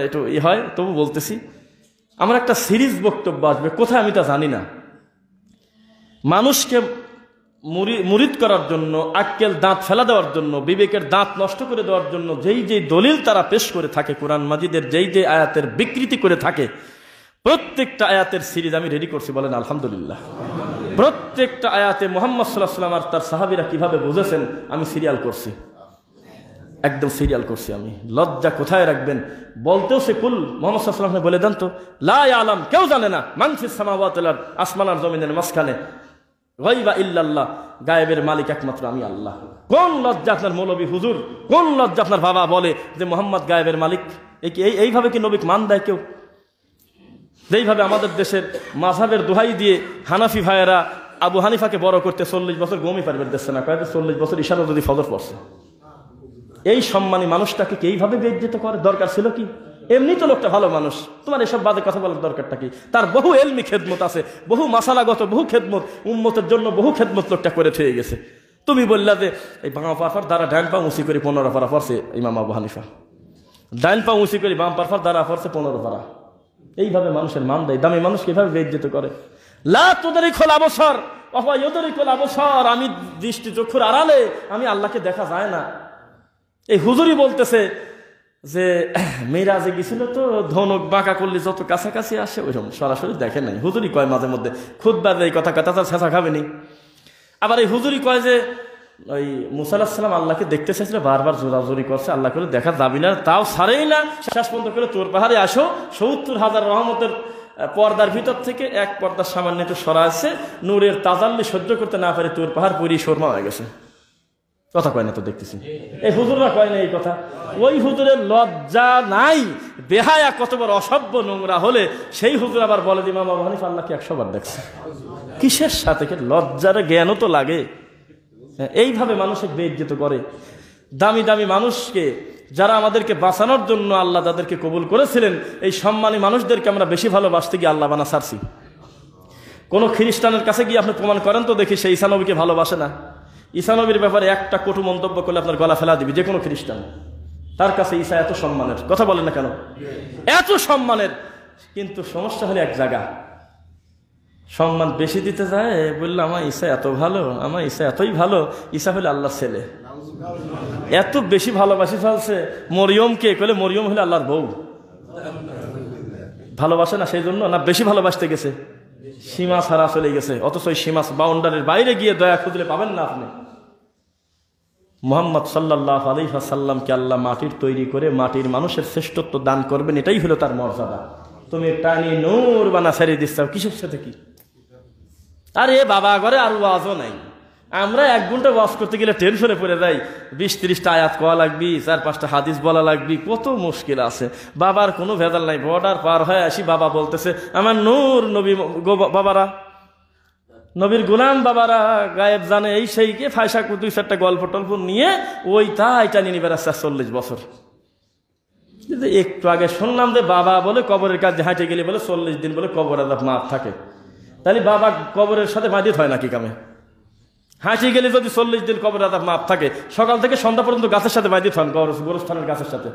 একটু হয়, তবু বলতেছি। আমার একটা সিরিজ বক্তব্য আসবে, কোথায় আমি তা জানি না। মানুষকে মুরিদ করার জন্য, আক্কেল দাঁত ফেলা দেওয়ার জন্য, বিবেকের দাঁত নষ্ট করে দেওয়ার জন্য যেই যেই দলিল তারা পেশ করে থাকে, কোরআন মাজিদের যেই যে আয়াতের বিকৃতি করে থাকে, প্রত্যেকটা আয়াতের সিরিজ আমি রেডি করছি, বলেন আলহামদুলিল্লাহ। প্রত্যেকটা আয়াতে মুহাম্মদ সাল্লাল্লাহু আলাইহি ওয়াসাল্লাম আর তার সাহাবীরা কিভাবে বুঝেছেন আমি সিরিয়াল করছি, একদম সিরিয়াল করছি আমি। লজ্জা কোথায় রাখবেন? বলতেও সে কুল মুহাম্মদ সাল্লাল্লাহু আলাইহি ওয়াসাল্লাম বলে দেন তো, লা ইয়ালাম, কেউ জানে না, মান ফিস সামাওয়াতি ওয়াল আরদ, আসমান আর জমিনের মাঝখানে, গায়বা ইল্লাল্লাহ, গায়েবের মালিক একমাত্র আমি আল্লাহ। কোন লজ্জা আপনার মৌলবী হুজুর, কোন লজ্জা আপনার বাবা বলে যে মুহাম্মদ গায়েবের মালিক? এইভাবে কি নবীকে মান দেয় কেউ? যেইভাবে আমাদের দেশের মাযহাবের দোহাই দিয়ে হানাফি ভাইয়েরা আবু হানিফাকে বড় করতে 40 বছর গমই পারবে দিচ্ছে না, কয়েক 40 বছর ইশারা যদি ফজর পড়ছে। এই সম্মানী মানুষটাকে কি এইভাবে বেইজ্জত করে? দরকার ছিল কি? এমনি তো লোকটা ভালো মানুষ, তোমার এসব বাদে কথা বলার দরকারটা কি? তার বহু এলমি খেদমত আছে, বহু মাসালাগত বহু খেদমত, উম্মতের জন্য বহু খেদমত লোকটা করে থয়ে গেছে। তুমি বললা যে এই বাম পারফার দ্বারা ডান পা উঁচি করে 15 পারা পড়ছে ইমাম আবু হানিফা, ডান পা উঁচি করে বাম পারফার দ্বারা পড়ছে 15 পারা। এইভাবে মানুষের মান দেয়, দামি মানুষকে এভাবে বেইজ্জত করে। লা তুদরিকুল আবসার ওয়া হুয়া ইউদরিকুল আবসার, আমি দৃষ্টি চক্ষুর আড়ালে, আমি আল্লাহকে দেখা যায় না। এই হুজুরই বলতেছে যে মেরাজে গেছিল তো ধনুক বাঁকা করলে যত কাছাকাছি আসে ওইরকম সরাসরি দেখে নাই। হুজুরি কয় মাঝে মধ্যে খুতবার এই কথা তার ছেঁচা খাবেনি। আবার এই হুজুরি কয় যে ওই মুসা আলাইহিস সালাম আল্লাহকে দেখতে চাইছিল, বারবার জোরাজোরি করছে, আল্লাহ করে দেখা যাবি না, তাও ছাড়েই না। শেষ পর্যন্ত করে তোর পাহাড়ে আসো, 70,000 রহমতের পর্দার ভিতর থেকে এক পর্দার সামান্য একটু সরা আছে, নূরের তাজাল্লি সহ্য করতে না পারে তোর পাহাড় পুরি শর্মা হয়ে গেছে। কথা কয় না তো দেখতেছি, এই হুজুররা কয় না এই কথা। ওই হুজুরের লজ্জা নাই, বেহায়া কত বড় অসভ্য নোংরা হলে সেই হুজুর আবার বলে ইমাম আবু হানিফা আল্লাহকে 100 বার দেখছে। কিসের সাথে? লজ্জার জ্ঞানও তো লাগে। এইভাবে মানুষকে বেইজ্জত করে। দামি দামি মানুষকে, যারা আমাদেরকে বাঁচানোর জন্য আল্লাহ যাদেরকে কবুল করেছিলেন, এই সম্মানী মানুষদেরকে আমরা বেশি ভালোবাসতে গিয়ে আল্লাহ বানা ছাড়ছি। কোন খ্রিস্টানের কাছে গিয়ে আপনি প্রমাণ করেন তো দেখি সে ঈসা নবীকে ভালোবাসে না। ঈসা নবীর ব্যাপারে একটা কটু মন্তব্য করলে আপনার গলা ফেলা দিবি যে কোনো খ্রিস্টান। তার কাছে ঈসা এত সম্মানের, কথা বলেন না কেন? এত সম্মানের, কিন্তু সমস্যা হলে এক জায়গা সম্মান বেশি দিতে যায়, বললো আমার ঈসা এত ভালো, আমার ঈসা এতই ভালো, ঈসা হলে আল্লাহর ছেলে। এত বেশি ভালোবাসি ফেলছে মরিয়মকে, কলে মরিয়ম হলে আল্লাহর বউ। ভালোবাসে না সেই জন্য, না বেশি ভালোবাসতে গেছে? সীমা ছাড়া চলে গেছে, অথচ ওই সীমা বাউন্ডারির বাইরে গিয়ে দয়া খুঁজলে পাবেন না আপনি। মুহাম্মদ সাল্লাল্লাহু আলাইহি ওয়াসাল্লামকে আল্লাহ মাটির তৈরি করে মাটির মানুষের শ্রেষ্ঠত্ব দান করবেন, এটাই হলো তার মর্যাদা। তুমি টানি নূর বানা ছেড়ে দিচ্ছ কিসের সাথে? কি আরে বাবা ঘরে আর ওয়াজও নাই, আমরা 1 ঘন্টা ওয়াজ করতে গেলে টেনশনে পড়ে যাই, 20-30টা আয়াত কোয়া লাগবি, 4-5টা হাদিস বলা লাগবি, কত মুশকিল আছে। বাবার কোনো ভেজাল নাই, বর্ডার পার হয়ে আসি, বাবা বলতেছে আমার নূর নবী বাবারা, নবীর গোলাম বাবারা গায়েব জানে এই সেইকে ফায়সা 2-4টা গল্প টল্প নিয়ে ওই তাই টানি নিবে রাস্তা 40 বছর। একটু আগে শুনলাম যে বাবা বলে কবরের কাছে হাঁটে গেলে বলে 40 দিন বলে কবর আযাব মাফ থাকে। তাহলে বাবা কবরের সাথে বাঁধিত হয় নাকি কামে? হাঁটে গেলে যদি 40 দিন কবর আযাব মাফ থাকে, সকাল থেকে সন্ধ্যা পর্যন্ত গাছের সাথে বাঁধিত হন, গোরস্থানের গাছের সাথে।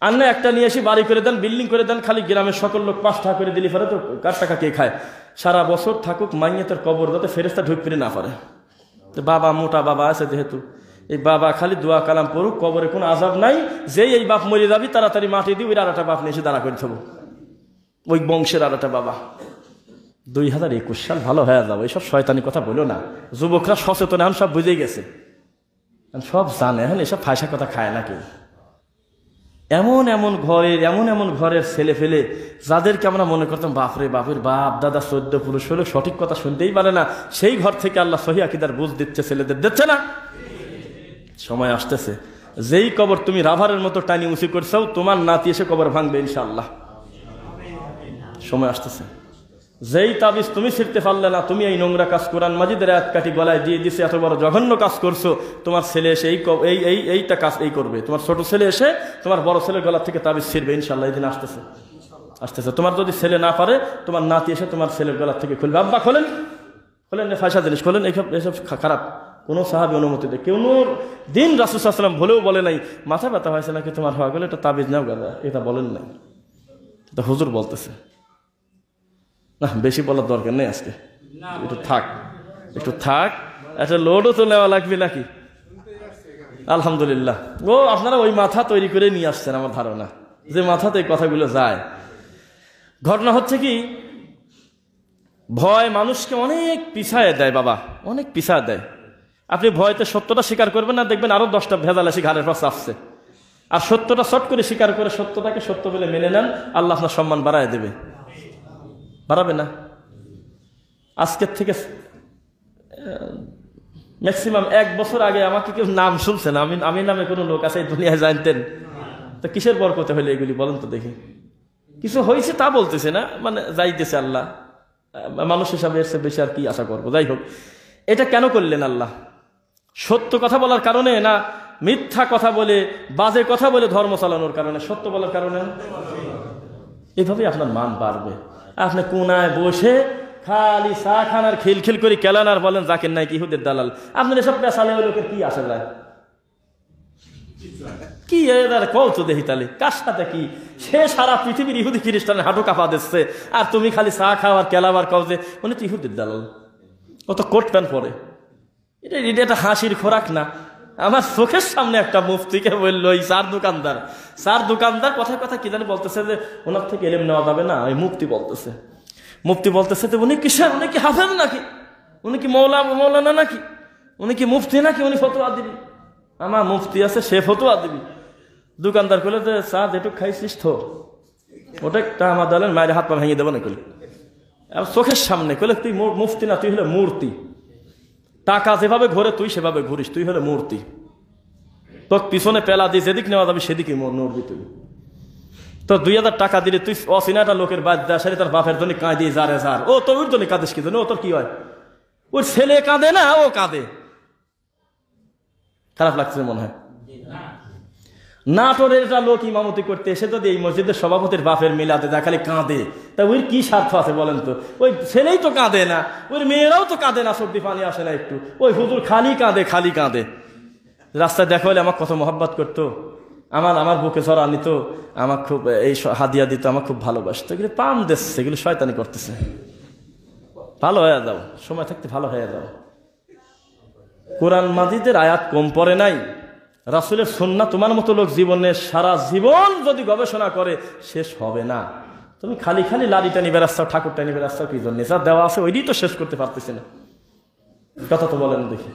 আর না একটা নিয়ে এসে বাড়ি করে দেন, বিল্ডিং করে দেন, খালি গ্রামের সকল লোক 5 টাকা করে দিলি ফেলে তো কার টাকা কে খায়? সারা বছর থাকুক মাইয়াতের কবর যাতে ফেরেশতা ঢুক ফিরে না পারে। তো বাবা মোটা বাবা আছে যেহেতু, এই বাবা খালি দোয়া কালাম পড়ুক, কবরে কোনো আযাব নাই, যেই এই বাপ মরে যাবি তাড়াতাড়ি মাটি দিই, ওই আর একটা বাপ নিয়ে এসে দাঁড়া করে দেবো, ওই বংশের আর একটা বাবা। 2021 সাল ভালো হয়ে যাবো, এইসব শয়তানি কথা বলো না। যুবকরা সচেতন, এখন সব বুঝে গেছে, সব জানে, এখন এসব ফায়সা কথা খায় না কেউ। এমন এমন ঘরের ছেলে ফেলে যাদেরকে আমরা মনে করতাম বাপরে বাপের বাপ দাদা 14 পুরুষ হলে সঠিক কথা শুনতেই পারে না, সেই ঘর থেকে আল্লাহ সহিহ আকীদার বুঝ দিচ্ছে, ছেলেদের দিচ্ছে না। সময় আসতেছে, যেই কবর তুমি রাভারের মতো টানি উঁচু করছো, তোমার নাতি এসে কবর ভাঙবে ইনশাআল্লাহ। সময় আসতেছে, যেই তাবিজ তুমি ছিঁড়তে পারলে না, তুমি এই নোংরা কাজ কোরআন মাজিদের আয়াত কাটি গলায় দিয়ে দিছে, এত বড় জঘন্য কাজ করছো, তোমার ছেলে এসে এইটা কাজ এই করবে, তোমার ছোট ছেলে এসে তোমার বড় ছেলের গলা থেকে তাবিজ ছিঁড়বে ইনশাআল্লাহ। এই দিন আসতেছে। তোমার যদি ছেলে না পারে, তোমার নাতি এসে তোমার ছেলের গলা থেকে খুলবে, আব্বা খোলেন ফায়সা জিনিস খোলেন, এসব খারাপ। কোনো সাহাবী অনুমতি দেয় কেউ দিন রাসূল সাল্লাল্লাহু আলাইহি ওয়াসাল্লাম বলেও বলে নাই মাথা ব্যথা হয়েছে নাকি তোমার হওয়া গেলে এটা তাবিজ নাও গাদা, এটা বলেন নাই, এটা হুজুর বলতেছে। না বেশি বলার দরকার নেই আজকে, একটু থাক, একটা লোডও তো নেওয়া লাগবে নাকি? আলহামদুলিল্লাহ। আপনারা ওই মাথা তৈরি করে নিয়ে আসছেন, আমার ধারণা যে মাথাতে এই কথাগুলো যায়। ঘটনা হচ্ছে কি, ভয় মানুষকে অনেক পিছায় দেয় বাবা, অনেক পিছায় দেয়। আপনি ভয়তে সত্যটা স্বীকার করবেন না, দেখবেন আরো 10টা ভেজাল এসে ঘাড়ের পাশে আসছে। আর সত্যটা শর্ট করে স্বীকার করে সত্যটাকে সত্য বলে মেনে নেন, আল্লাহ আপনার সম্মান বাড়ায় দেবে। বাড়াবে না? আজকের থেকে ম্যাক্সিমাম 1 বছর আগে আমাকে কেউ নাম শুনছেন, আমি নামে কোনো লোক আছে এই দুনিয়ায় জানতেন? তো কিসের বরকতে হইলে এগুলি বলেন তো দেখি? কিছু হয়েছে তা বলতেছে না, মানে যাইতেছে আল্লাহ, মানুষ হিসাবে এর চেয়ে বেশি আর কি আশা করবো। যাই হোক, এটা কেন করলেন আল্লাহ? সত্য কথা বলার কারণে না মিথ্যা কথা বলে বাজে কথা বলে ধর্ম চালানোর কারণে? সত্য বলার কারণে। এভাবেই আপনার মান বাড়বে। আপনি কোনায় বসে খালি চা খান আর খিলখিল করে কেলান আর বলেন জাকির নাইক ইহুদের দালাল। আপনার এসব পেশালে লোকের কি আসে যায়? কি কৌত দেখি তাহলে কার সাথে কি? সে সারা পৃথিবীর ইহুদি খ্রিস্টানের হাঁটু কাঁপা দিচ্ছে, আর তুমি খালি চা খাও আর কেলাবার কাউ যে উনি তো ইহুদের দালাল, ও তো কোট প্যান্ট পরে। এটা একটা হাসির খোরাক না? আমার চোখের সামনে একটা মুফতিকে বললো, এই চার দোকানদার কথা কি জানি বলতেছে যে ওনার থেকে এলেম নেওয়া যাবে না। ওই মুফতি বলতেছে তো উনি কিসের, উনি কি হাফেজ নাকি, উনি কি মৌলানা নাকি, উনি কি মুফতি নাকি, উনি ফতোয়া দিবি? আমার মুফতি আছে, সে ফতোয়া দিবি। দোকানদার করলে যে চা যেটুক খাইছিস তো ওটা একটা আমার দলের মায়ের হাত পা ভেঙে দেবো না করলে। চোখের সামনে করলে তুই মুফতি না, তুই হলে মূর্তি। টাকা যেভাবে ঘোরে তুই সেভাবে ঘুরিস, তুই হলে মূর্তি। তোর পিছনে পেলা দিয়ে যেদিক নেওয়া যাবে সেদিকে নড়বি তুই। তো 2000 টাকা দিলে তুই অচিনাটা লোকের বাদ দেয়, সারি তার বাপের জন্য কাঁদি যারে যার। ও তোর জন্য কাঁদিস কি জন্য? ও তোর কি হয়? ওর ছেলে কাঁদে না, ও কাঁদে। খারাপ লাগছে মনে হয়? নাটোরের একটা লোক ইমামতি করতে এসে যদি এই মসজিদের সভাপতির বাপের মিলাতে যায় খালি কাঁদে, তা ওই কি স্বার্থ আছে বলেন তো? ওই ছেলেই তো কাঁদে না, ওই মেয়েরাও তো কাঁদে না, সর্দি পানি আসে না একটু। ওই হুজুর খালি কাঁদে। রাস্তায় দেখা হলে আমার কত মহব্বত করতো, আমার বুকে জড়া নিত, আমার খুব এই হাদিয়া দিত, আমার খুব ভালোবাসতো। এগুলো পাম দিচ্ছে, এগুলো শয়তানি করতেছে। ভালো হয়ে যাও, সময় থাকতে ভালো হয়ে যাও। কোরআন মাজিদের আয়াত কম পড়ে নাই, রাসূলের সুন্নাহ তোমার মতো লোক জীবনে সারা জীবন যদি গবেষণা করে শেষ হবে না। তুমি খালি খালি লাড়ি টানি বেড়াচ্ছাও, ঠাকুর টানি বেড়াচ্ছাও, কি জন্য? যা দেওয়া আছে ওইটাই তো শেষ করতে পারতেছি না। কথা তো বলেন দেখি।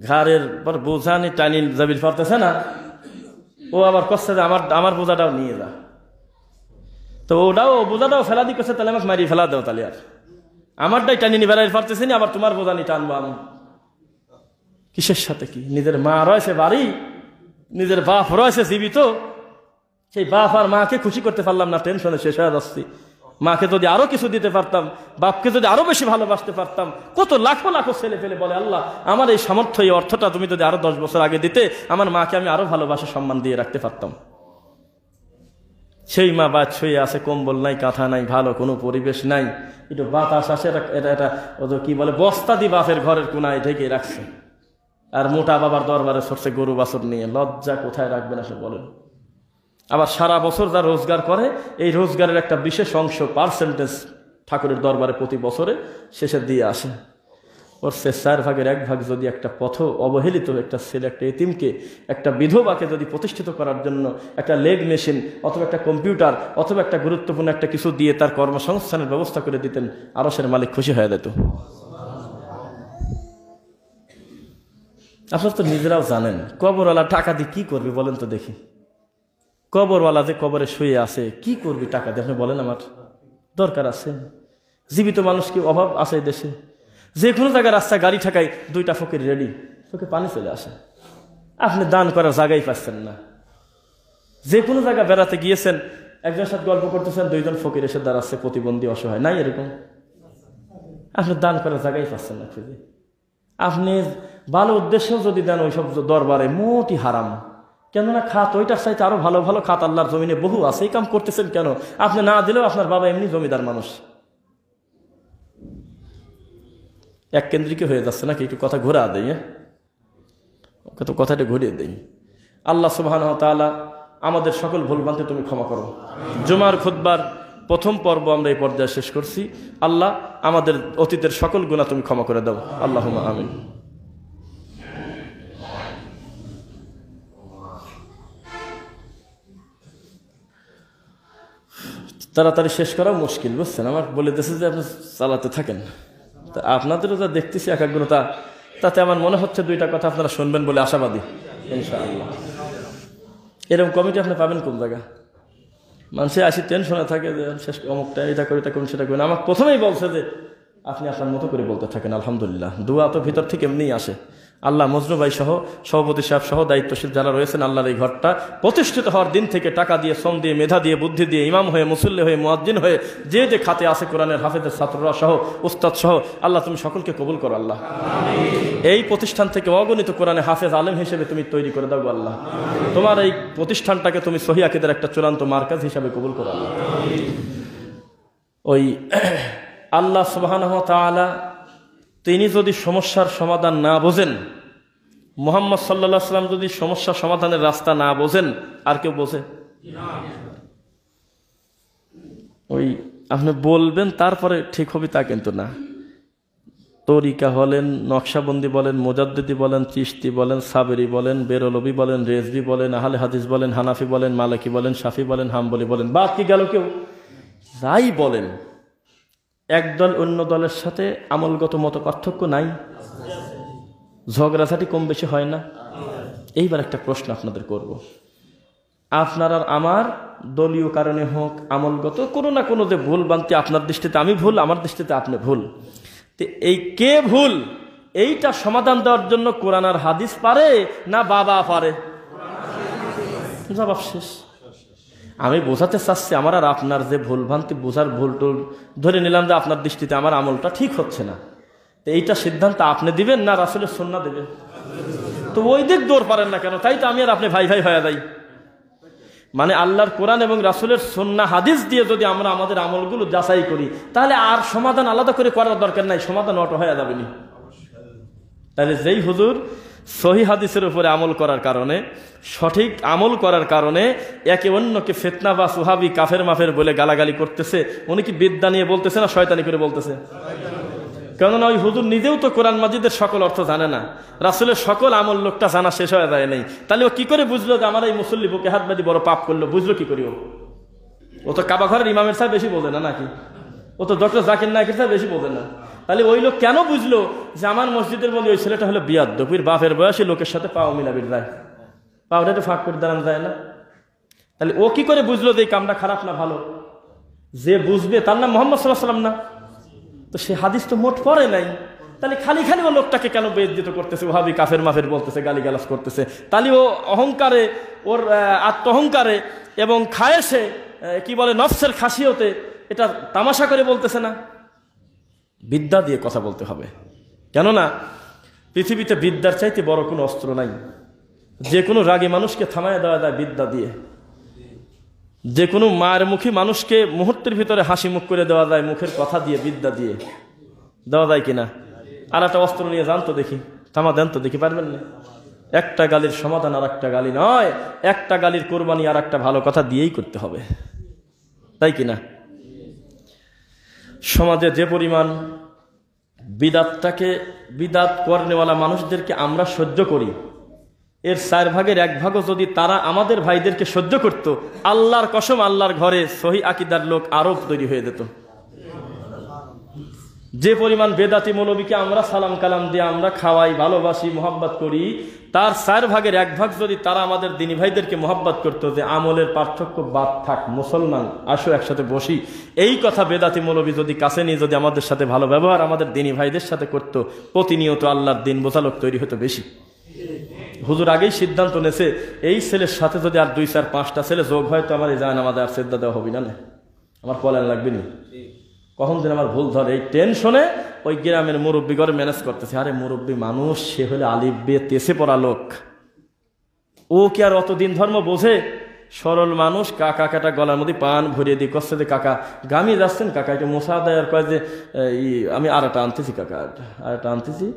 ঘাড়ের পর বোঝানি টানি জাবির পারতেছে না, ও আবার কষ্ট যে আমার বোঝাটাও নিয়ে যা। তো ওটাও বোঝাটাও ফেলা দি করছে, তাহলে আমাকে মারিয়ে ফেলা দাও। তাহলে আর আমারটাই টানি নি বেড়াই পারতেছি না, আবার তোমার বোঝানি টানবো আমি কিসের সাথে? কি নিজের মা রয়েছে বাড়ি, নিজের বাপ রয়েছে জীবিত, সেই বাপ আর মাকে খুশি করতে পারলাম না, টেনশনে শেষ হয়ে যাচ্ছি। মাকে যদি আরো কিছু দিতে পারতাম, বাপকে যদি আরো বেশি ভালোবাসতে পারতাম। কত লাখো লাখো ছেলে পেলে বলে, আল্লাহ আমার এই সামর্থ্য, এই অর্থটা তুমি যদি আরো 10 বছর আগে দিতে, আমার মাকে আমি আরো ভালোবাসা সম্মান দিয়ে রাখতে পারতাম। সেই মা বাদ ছুঁয়ে আছে, কম্বল নাই, কাঁথা নাই, ভালো কোনো পরিবেশ নাই, একটু বাতাস আসে, এটা কি বলে, বস্তা দি বাপের ঘরের কোনায় ঢেকে রাখছে। আর মোটা বাবার দরবারে সরছে গরু বাছর নিয়ে, লজ্জা কোথায় রাখবে না সে বলেন। আবার সারা বছর যা রোজগার করে, এই রোজগারের একটা বিশেষ অংশ পার্সেন্টেজ ঠাকুরের দরবারে প্রতি বছরে শেষে দিয়ে আসে। ওর সে 4 ভাগের 1 ভাগ যদি একটা পথ অবহেলিত একটা ছেলে, একটা এতিমকে, একটা বিধবাকে যদি প্রতিষ্ঠিত করার জন্য একটা লেগ মেশিন অথবা একটা কম্পিউটার অথবা একটা গুরুত্বপূর্ণ একটা কিছু দিয়ে তার কর্মসংস্থানের ব্যবস্থা করে দিতেন, আরশের মালিক খুশি হয়ে যেত। আপনারা তো নিজেরাও জানেন, কবরওয়ালা টাকা দিয়ে কি করবি বলেন তো দেখি? কবরওয়ালা যে কবরে শুয়ে আছে, কি করবি টাকা দিয়ে? আপনি বলেন, আমার দরকার আছে? জীবিত মানুষ কি অভাব আছে দেশে? যে কোনো জায়গায় রাস্তা গাড়ি ঠাকাই 2টা ফকির রেডি, চোখে পানি চলে আসে। আপনি দান করার জায়গায় পাচ্ছেন না। যে কোনো জায়গায় বেড়াতে গিয়েছেন, একজনের সাথে গল্প করতেছেন, 2জন ফকির এসে দাঁড়াচ্ছে, প্রতিবন্ধী, অসহায়, নাই এরকম? আপনি দান করার জায়গায় পাচ্ছেন না খুঁজে। আপনি ভালো উদ্দেশ্যেও যদি দেন ওইসব দরবারে, মোটই হারাম। কেননা খাত ওইটার চাইতে আরো ভালো ভালো খাত আল্লাহর জমিনে বহু আছে, এই কাম করতেছেন কেন? আপনি না দিলেও আপনার বাবা এমনি জমিদার মানুষ, এক কেন্দ্রিক হয়ে যাচ্ছে নাকি? একটু কথা ঘোরা দেয়, তো কথাটা ঘুরিয়ে দেই। আল্লাহ সুবহানাহু ওয়া তাআলা আমাদের সকল ভুলভ্রান্তি তুমি ক্ষমা করো। জুমার খুতবার প্রথম পর্ব আমরা এই পর্যায়ে শেষ করছি। আল্লাহ আমাদের অতীতের সকল গুনাহ তুমি ক্ষমা করে দাও, আল্লাহুম্মা আমিন। তাড়াতাড়ি শেষ করা মুশকিল, বুঝছেন? আমার বলে দিয়েছে যে আপনি চালাতে থাকেন। তা আপনাদেরও যা দেখতেছি একাগ্রতা, তাতে আমার মনে হচ্ছে 2টা কথা আপনারা শুনবেন বলে আশাবাদী ইনশাআল্লাহ। এরকম কমিটি আপনি পাবেন কোন জায়গা? মানুষে আসি টেনশনে থাকে যে শেষ অমুকটা, এটা করি, এটা করুন, সেটা করুন। আমাকে প্রথমেই বলছে যে আপনি আপনার মতো করে বলতে থাকেন। আলহামদুলিল্লাহ, দোয়া তো ভিতর থেকে এমনিই আসে। আল্লাহ মজনু ভাই সহ, সভাপতি সাহেব সহ, দায়িত্বশীল যারা রয়েছেন, আল্লাহর এই ঘরটা প্রতিষ্ঠিত হওয়ার দিন থেকে টাকা দিয়ে, শ্রম দিয়ে, মেধা দিয়ে, বুদ্ধি দিয়ে, ইমাম হয়ে, মুসল্লি হয়ে, মুয়াজ্জিন হয়ে, যে যে খাতে আছে কোরআনের হাফেজের ছাত্ররা সহ, উস্তাদ সহ, আল্লাহ তুমি সকলকে কবুল করো আল্লাহ। এই প্রতিষ্ঠান থেকে অগণিত কোরআনে হাফেজ আলেম হিসেবে তুমি তৈরি করে দাও আল্লাহ। তোমার এই প্রতিষ্ঠানটাকে তুমি সহিহ আকীদার একটা চূড়ান্ত মার্কাজ হিসাবে কবুল করো আল্লাহ। ওই আল্লাহ সুবহানাহু ওয়া তাআলা তিনি যদি সমস্যার সমাধান না বোঝেন, মুহাম্মদ সাল্লাল্লাহু আলাইহি ওয়াসাল্লাম যদি সমস্যা সমাধানের রাস্তা না বোঝেন, আর কেউ বোঝে? ওই আপনি বলবেন তারপরে ঠিক হবে তা কিন্তু না। তরিকা বলেন, নকশাবন্দি বলেন, মুজাদ্দিদি বলেন, চিশতি বলেন, সাবেরি বলেন, বেরলভি বলেন, রেজভি বলেন, আহলে হাদিস বলেন, হানাফি বলেন, মালিকি বলেন, শাফি বলেন, হাম্বলি বলেন, বাদ কি গেল কেউ? যাই বলেন, একদল অন্য দলের সাথে আমলগত মত পার্থক্য নাই? ঝগড়াঝাটি কম বেশি হয় না? এইবার একটা প্রশ্ন আপনাদের করব। আপনার আর আমার দলীয় কারণে হোক, আমলগত কোনো না কোনো যে ভুল বানতে, আপনার দৃষ্টিতে আমি ভুল, আমার দৃষ্টিতে আপনি ভুল, তো এই কে ভুল, এইটা সমাধান দেওয়ার জন্য কোরআন আর হাদিস পারে না বাবা পারে? জবাব শেষ। আমি বোঝাতে চাচ্ছি, আমার আর আপনার যে ভুল ভ্রান্তি, বোঝার ভুল টুল, ধরে নিলাম যে আপনার দৃষ্টিতে আমার আমলটা ঠিক হচ্ছে না, তো এইটা সিদ্ধান্ত আপনি দিবেন না রাসূলের সুন্নাহ দেবেন? তো ওই দিক দৌড় পারেন না কেন? তাই তো আমি আর আপনি ভাই ভাই হয়ে যাই। মানে আল্লাহর কোরআন এবং রাসূলের সুন্নাহ হাদিস দিয়ে যদি আমরা আমাদের আমলগুলো যাচাই করি, তাহলে আর সমাধান আলাদা করে করার দরকার নাই, সমাধান অটো হয়ে যাবে নি। তাহলে যেই হুজুর সহিহ হাদিসের উপরে আমল করার কারণে, সঠিক আমল করার কারণে একে অন্যকে ফিতনা বা সুহাবি, কাফের মাফের বলে গালাগালি করতেছে, উনি কি বিদ্যা নিয়ে বলতেছে না শয়তানি করে বলতেছে? কেননা ওই হুজুর নিজেও তো কোরআন মাজিদের সকল অর্থ জানে না, রাসূলের সকল আমল লোকটা জানা শেষ হয়ে যায় নাই। তাহলে ও কি করে বুঝলো যে আমার এই মুসল্লি বুকে হাত বাঁধি বড় পাপ করলো? বুঝলো কি করি? ও তো কাবা ঘরের ইমামের সাহেব বেশি বোঝে না নাকি? ও তো ডক্টর জাকির নায়কের সাহেব বেশি বোঝে না। তাহলে ওই লোক কেন বুঝলো যে আমার মসজিদের মধ্যে ওই ছেলেটা হলো বিয়াদ্দপির বাপের বয়সী লোকের সাথে পাও মিলাবির যায়, পাওটা তো ফাঁক করে দাঁড়ানো যায় না? তাহলে ও কি করে বুঝলো যে এই কামটা খারাপ না ভালো? যে বুঝবে তার নাম মুহাম্মদ সাল্লাল্লাহু আলাইহি ওয়াসাল্লাম না? তো সে হাদিস তো মোট পড়ে নাই, তাহলে খালি খালি ও লোকটাকে কেন বেইজ্জত করতেছে, ওহাবি কাফের মাফের বলতেছে, গালিগালাজ করতেছে? তাহলে ও অহংকারে, ওর আত্ম অহংকারে এবং খায়েশে, কি বলে নফসের খাসিয়তে এটা তামাশা করে বলতেছে না। বিদ্যা দিয়ে কথা বলতে হবে, কেননা পৃথিবীতে বিদ্যার চাইতে বড় কোনো অস্ত্র নাই। যে কোনো রাগী মানুষকে থামায় দেওয়া যায় বিদ্যা দিয়ে, যে কোনো মায়ের মুখী মানুষকে মুহূর্তের ভিতরে হাসি মুখ করে দেওয়া যায় মুখের কথা দিয়ে, বিদ্যা দিয়ে দেওয়া যায় কিনা? আর একটা অস্ত্র নিয়ে যান তো দেখি, থামা দেন তো দেখি, পারবেন না? একটা গালির সমাধান আর একটা গালি নয়, একটা গালির কোরবানি আর একটা ভালো কথা দিয়েই করতে হবে, তাই কিনা? সমাজে যে পরিমাণ বিদাত করনেওয়ালা মানুষদেরকে আমরা সহ্য করি, এর 4 ভাগের 1 ভাগও যদি তারা আমাদের ভাইদেরকে সহ্য করত, আল্লাহর কসম আল্লাহর ঘরে সহি আকিদার লোক আরো তৈরি হয়ে যেত। যে পরিমাণ বেদাতি মৌলবীকে আমরা সালাম কালাম দিয়ে আমরা খাওয়াই, ভালোবাসি, মোহাব্বত করি, তার 4 ভাগের 1 ভাগ যদি তারা আমাদের দিনী ভাইদেরকে মোহাব্বত করতো, যে আমলের পার্থক্য বাদ থাক, মুসলমান আসো একসাথে বসি, এই কথা বেদাতি মৌলবী যদি কাছে নিয়ে যদি আমাদের সাথে ভালো ব্যবহার আমাদের দিনী ভাইদের সাথে করতো, প্রতিনিয়ত আল্লাহর দিন বোঝা লোক তৈরি হতো বেশি। হুজুর আগেই সিদ্ধান্ত নেছে, এই ছেলের সাথে যদি আর 2, 4, 5টা ছেলে যোগ হয় তো আমার এই জান আমাদের আর সেদ্ধা দেওয়া হবে না, আমার পলায়ন লাগবে না। কখন দিন আমার ভুল ধরে, এই টেনশনে ওই গ্রামের মুরব্বী করে ম্যানেজ করতেছে। আরে মুরব্বী মানুষ, সে হলে আলিফ বে তেসে পড়া লোক, ও কি আর অতদিন ধর্ম বোঝে? সরল মানুষ, কাকা কাটা গলার মধ্যে পান ভরিয়ে দিয়ে করছে যে কাকা গামিয়ে যাচ্ছেন, কাকা এটা মশা দেয়, আর কয় যে আমি আর একটা আনতেছি, কাকা আর একটা আনতেছি,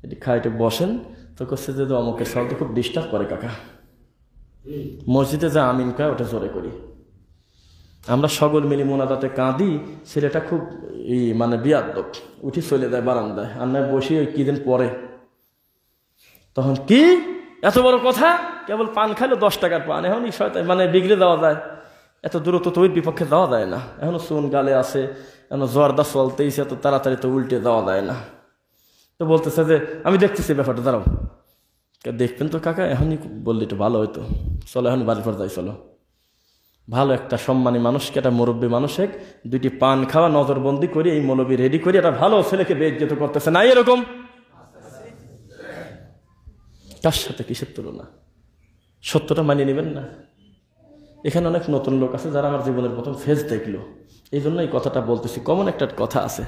এটি খাইটে বসেন। তো করছে যে অমুকের শব্দ খুব ডিস্টার্ব করে কাকা, মসজিদে যা আমিন কয় ওটা জোরে করি। আমরা সকল মিলি মোনাজাতে কাঁদি, ছেলেটা খুব মানে বিয়াদ্দপ, উঠি চলে যায় বারান্দায়, আর নয় বসি ওই কি দিন পরে। তখন কি এত বড় কথা, কেবল পান খাইলো 10 টাকার পান, এখন মানে বিগড়ে দেওয়া যায়, এত দ্রুত তো ওই বিপক্ষে যাওয়া যায় না, এখনো চুন গালে আছে, এখন জর্দা চলতেইছে, এত তাড়াতাড়ি তো উল্টে দেওয়া যায় না। তো বলতেছে যে আমি দেখতেছি ব্যাপারটা, দাঁড়াও। দেখবেন তো কাকা, এখনই বললে একটু ভালো হইতো, চলো এখন বাড়ির পর যাই, চলো। ভালো একটা সম্মানী মানুষকে, একটা মুরব্বী মানুষকে 2টি পান খাওয়া নজরবন্দি করে এই মৌলবী রেডি করে একটা ভালো ছেলেকে বেইজ্জত করতেছে না, এরকম কার সাথে কিসের তুলনা? সত্যটা মানিয়ে নেবেন না। এখানে অনেক নতুন লোক আছে যারা আমার জীবনের প্রথম ফেজ দেখলো, এই জন্য এই কথাটা বলতেছি। কমন একটা কথা আছে,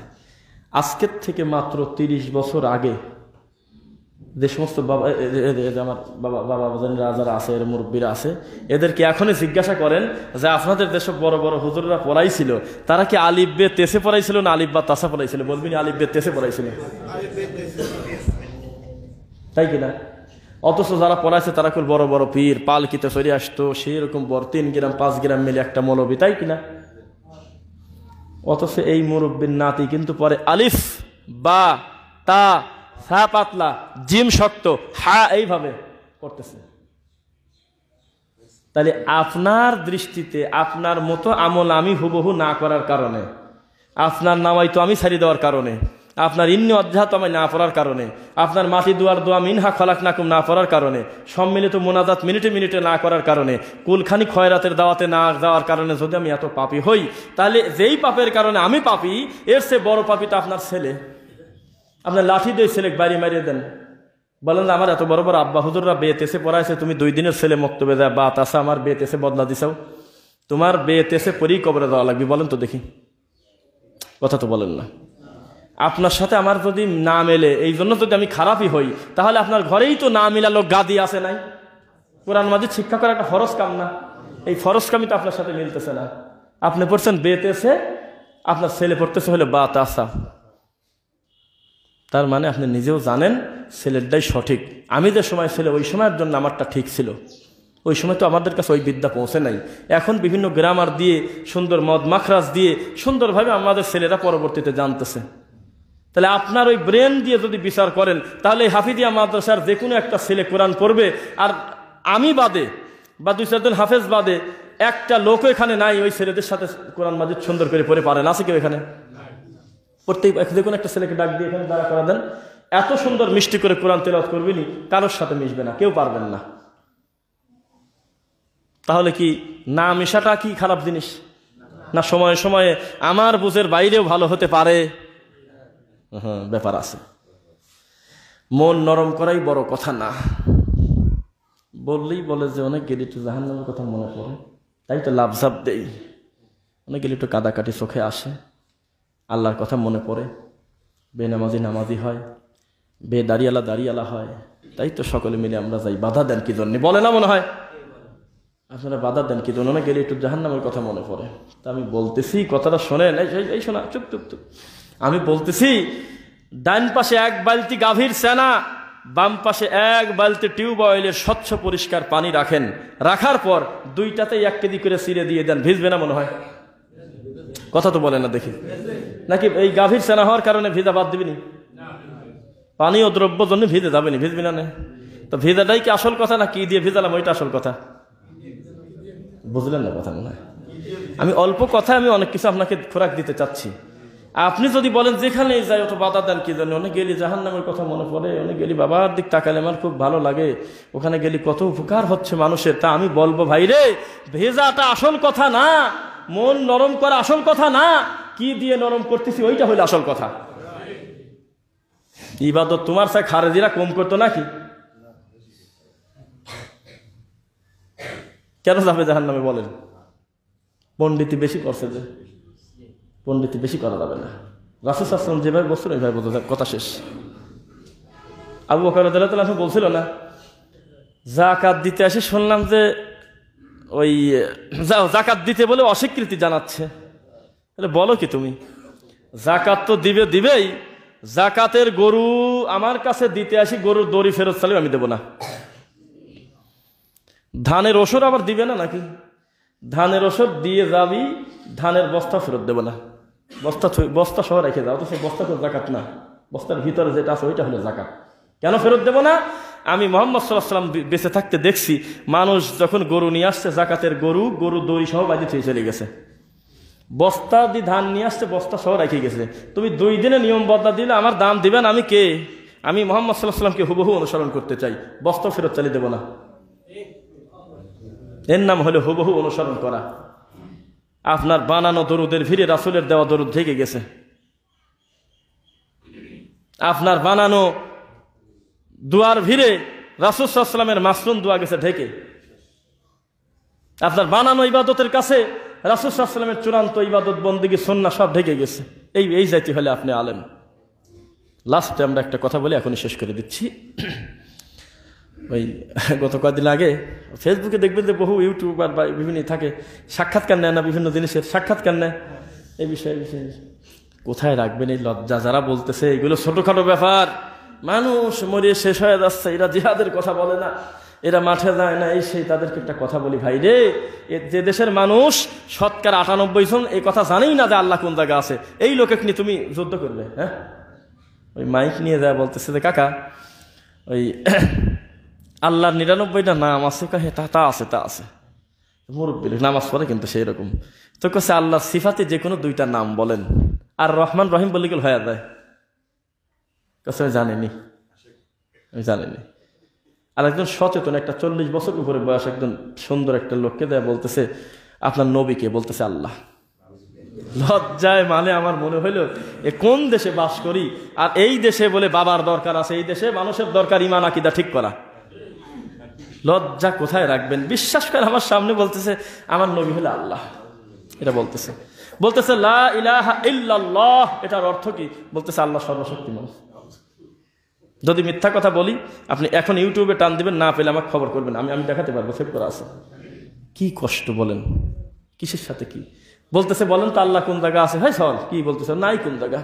আজকের থেকে মাত্র 30 বছর আগে যে সমস্ত বাবা, আমার বাবা যারা আছে, এর মুরব্বীরা আছে, এদেরকে এখনই জিজ্ঞাসা করেন যে আপনাদের দেশে বড় বড় হুজুররা পড়াইছিল, তারা কি আলিফ বে তেসে পড়াইছিল না আলিফ বা তাসা পড়াইছিল? বলবেন আলিফ বে তেসে পড়াইছিল, তাই কিনা? অথচ যারা পড়াইছে তারা খুব বড় বড় পীর, পালকিতে চলে আসতো, সেই রকম বড় 3 গ্রাম 5 গ্রাম মিলে একটা মৌলবী, তাই কিনা? অথচ এই মুরব্বীর নাতি কিন্তু পরে আলিফ বা তা সা পাতলা জিম শক্ত হা এইভাবে করতেছে। তাহলে আপনার দৃষ্টিতে আপনার মতো আমল আমি হুবহু না করার কারণে, আপনার নামাই তো আমি ছাড়িয়ে দেওয়ার কারণে, আপনার ইন্নি অধ্যাত্ম আমি না পড়ার কারণে, আপনার মাটি দুয়ার দোয়া মিনহা খলাকনাকুম না পড়ার কারণে, সম্মিলিত মোনাজাত মিনিটে মিনিটে না করার কারণে, কুলখানি খয়রাতের দাওয়াতে না যাওয়ার কারণে যদি আমি এত পাপী হই, তাহলে যেই পাপের কারণে আমি পাপী, এর চেয়ে বড় পাপী তো আপনার ছেলে। আপনার লাঠি দিয়ে ছেলে বাড়ি মারিয়ে দেন, বলেন আমার এত বড় বড় আব্বা হুজুররা বেতেসে পড়াইছে, তুমি 2 দিনের ছেলে মক্তবে যায় বা তাসা আমার বেতেসে বদলা দিছাও, তোমার বেতেসে পরেই কবরে দেওয়া লাগবে, বলেন তো দেখি। কথা তো বলেন না। আপনার সাথে আমার যদি না মেলে, এই জন্য যদি আমি খারাপই হই, তাহলে আপনার ঘরেই তো না মিলালো গাদি আছে নাই? কোরআন মাজিদ শিক্ষা করা একটা ফরজ কাম না? এই ফরজ কামই তো আপনার সাথে মিলতেছে না। আপনি পড়ছেন বেতেসে, আপনার ছেলে পড়তেছে হলে বা তাসা, তার মানে আপনি নিজেও জানেন ছেলেরটাই সঠিক। আমি যে সময় ছেলে, ওই সময়ের জন্য আমারটা ঠিক ছিল, ওই সময় তো আমাদের কাছে ওই বিদ্যা পৌঁছে নাই। এখন বিভিন্ন গ্রামার দিয়ে, সুন্দর মদ মাখরাজ দিয়ে সুন্দরভাবে আমাদের ছেলেরা পরবর্তীতে জানতেছে। তাহলে আপনার ওই ব্রেন দিয়ে যদি বিচার করেন, তাহলে হাফিজিয়া মাদ্রাসার যে কোনো একটা ছেলে কোরআন পড়বে, আর আমি বাদে বা 2-4 জন হাফেজ বাদে একটা লোক এখানে নাই ওই ছেলেদের সাথে কোরআন মাজিদ সুন্দর করে পড়ে পারেন? আছে কেউ এখানে? প্রত্যেক যে কোনো একটা ছেলেকে ডাক দিয়ে এখানে দাঁড়া করা দেন, এত সুন্দর মিষ্টি করে কোরআন তেলাওয়াত করবেনি, কারোর সাথে মিশবে না, কেউ পারবেন না। তাহলে কি না মিশাটা কি খারাপ জিনিস না? সময়ে সময়ে আমার বুঝের বাইরেও ভালো হতে পারে। হ্যাঁ, ব্যাপার আছে। মন নরম করাই বড় কথা না। বললেই বলে যে অনেক গেলে একটু জাহান্নামের কথা মনে পড়ে, তাই তো লাভঝাপ দেই। অনেক গেলে একটু কাদাকাটি চোখে আসে, আল্লাহর কথা মনে পড়ে, বেনামাজি নামাজি হয়, দাড়িয়ালা দাড়িয়ালা হয়, তাই তো সকলে মিলে আমরা যাই। বাধা দেন কি জন্য বলে না? মনে হয় আপনারা বাধা দেন কি জন্য? না গেলে একটু জাহান্নামের কথা মনে পড়ে। তা আমি বলতেছি, কথাটা শোনেন, এই শোনা, চুপ চুপ চুপ। আমি বলতেছি, ডান পাশে 1 বালতি গাভীর সেনা, বাম পাশে 1 বালতি টিউবওয়েলের স্বচ্ছ পরিষ্কার পানি রাখেন, রাখার পর 2টাতেই 1 কেজি করে ছিঁড়ে দিয়ে দেন, ভিজবে না? মনে হয় কথা তো বলে না দেখি। নাকি এই গাভীর সেনা হওয়ার কারণে ভিজা বাদ দিবিনি? পানি ও দ্রব্য জন্য ভিজে যাবেনি, ভিজবি না? তো ভিজাটাই কি আসল কথা, না কি দিয়ে ভিজালাম ওইটা আসল কথা? বুঝলেন না কথা? মনে হয় আমি অল্প কথায় আমি অনেক কিছু আপনাকে খোরাক দিতে চাচ্ছি। আপনি যদি বলেন যেখানেই যাই অত বাধা দেন কি জন্য? অনেক গেলি জাহান্নামের কথা মনে পড়ে, অনেক গেলি বাবার দিক তাকালে আমার খুব ভালো লাগে, ওখানে গেলি কত উপকার হচ্ছে মানুষের। তা আমি বলবো, ভাই রে, ভেজাটা আসল কথা না, মন নরম করা আসল কথা না, কি দিয়ে নরম করতেছি ওইটা হইলো আসল কথা। ইবাদত তোমার সাথে খারেজিরা কম করতো নাকি? কেন যাবে জাহান্নামে বলেন? পণ্ডিতি বেশি করছে, যে পণ্ডিতি বেশি করা যাবে না। রাসূল সাল্লাল্লাহু আলাইহি ওয়াসাল্লাম যেভাবে বলছিল ওইভাবে বোঝা যায়, কথা শেষ। আবু বকর রাদিয়াল্লাহু আনহু বলছিল না, যাকাত দিতে আসি শুনলাম যে ওই যাকাত দিতে বলে অস্বীকৃতি জানাচ্ছে। তাহলে বলো কি তুমি? যাকাত তো দিবেই, যাকাতের গরু আমার কাছে দিতে আসি, গরুর দড়ি ফেরত চাইলে আমি দেব না। ধানের ওষুধ আবার দিবে না নাকি? ধানের ওষুধ দিয়ে যাবি, ধানের বস্তা ফেরত দেব না, বস্তা সহ রেখে যাও। তো সেই বস্তা তো জাকাত না, বস্তার ভিতরে যেটা আছে ওইটা হলো জাকাত। কেন ফেরত দেব না? আমি মুহাম্মদ সাল্লাল্লাহু আলাইহি ওয়াসাল্লাম বেঁচে থাকতে দেখছি, মানুষ যখন গরু নিয়ে আসছে, জাকাতের গরু দড়ি সহ বাজি থেকে চলে গেছে, বস্তা দিয়ে ধান নিয়ে আসছে, বস্তা সহ রেখে গেছে। তুমি 2 দিনে নিয়ম বদলা দিলে আমার দাম দিবেন? আমি কে? আমি মুহাম্মদ সাল্লাল্লাহু আলাইহি ওয়াসাল্লামকে হুবহু অনুসরণ করতে চাই, বস্তা ফেরত চালিয়ে দেব না। এর নাম হলো হুবহু অনুসরণ করা। আপনার বানানো দরুদের ভিড়ে রাসূলের দেওয়া দরুদ ঢেকে গেছে, আপনার বানানো দুয়ার ভিড়ে রাসূল সাল্লাল্লাহু আলাইহি ওয়াসাল্লামের মাসনুন দোয়া গেছে ঢেকে, আপনার বানানো ইবাদতের কাছে রাসূল সাল্লাল্লাহু আলাইহি ওয়াসাল্লামের চূড়ান্ত ইবাদত বন্দেগী সুন্নাহ সব ঢেকে গেছে। এই জাতি হলে আপনি আলেম। লাস্টে আমরা একটা কথা বলে এখনই শেষ করে দিচ্ছি। ওই গত কয়েকদিন আগে ফেসবুকে দেখবেন যে বহু ইউটিউবার বা বিভিন্ন থাকে, সাক্ষাৎকার নেয় না, বিভিন্ন জিনিসের সাক্ষাৎকার নেয়। এই বিষয়ে কোথায় রাখবেন এই লজ্জা? যারা বলতেছে এগুলো ছোটখাটো ব্যাপার, মানুষ মরিয়ে শেষ হয়ে যাচ্ছে, এরা জিহাদের কথা বলে না, এরা মাঠে যায় না, এই সেই। তাদেরকে একটা কথা বলি, ভাই রে, যে দেশের মানুষ 98% এই কথা জানেই না যে আল্লাহ কোন জায়গা আছে, এই লোকে নিয়ে তুমি যুদ্ধ করবে? হ্যাঁ, ওই মাইক নিয়ে যায় বলতেছে যে কাকা ওই আল্লাহর 99টা নাম আছে, তা আছে। মুরব্বী নামাজ পড়ে কিন্তু সেই রকম। তো কাছে আল্লাহর সিফাতে যে কোনো 2টা নাম বলেন, আর রহমান রহিম বলে গেল হয়ে যায়। কাছে আমি জানিনি। আর একজন সচেতন, একটা 40 বছর উপরে বয়স একজন সুন্দর একটা লোককে দেয় বলতেছে আপনার নবীকে, বলতেছে আল্লাহ। লজ্জায় মানে আমার মনে হইলো এ কোন দেশে বাস করি, আর এই দেশে বলে বাবার দরকার আছে, এই দেশে মানুষের দরকার ঈমান আকীদা ঠিক করা। লজ্জা কোথায় রাখবেন? বিশ্বাস করে আমার সামনে বলতেছে আমার নবী হলো আল্লাহ, এটা বলতেছে লা ইলাহা ইল্লাল্লাহ, এটার অর্থ কি? বলতেছে আল্লাহ সর্বশক্তিমান। যদি মিথ্যা কথা বলি আপনি এখন ইউটিউবে টান দিবেন, না পেলে আমাকে খবর করবেন, আমি দেখাতে পারবো, সেভ করা আছে। কি কষ্ট বলেন, কিসের সাথে কি বলতেছে বলেন তো? আল্লাহ কোন জায়গা আছে? ভাই সল কি বলতেছে? নাই কোন জায়গা,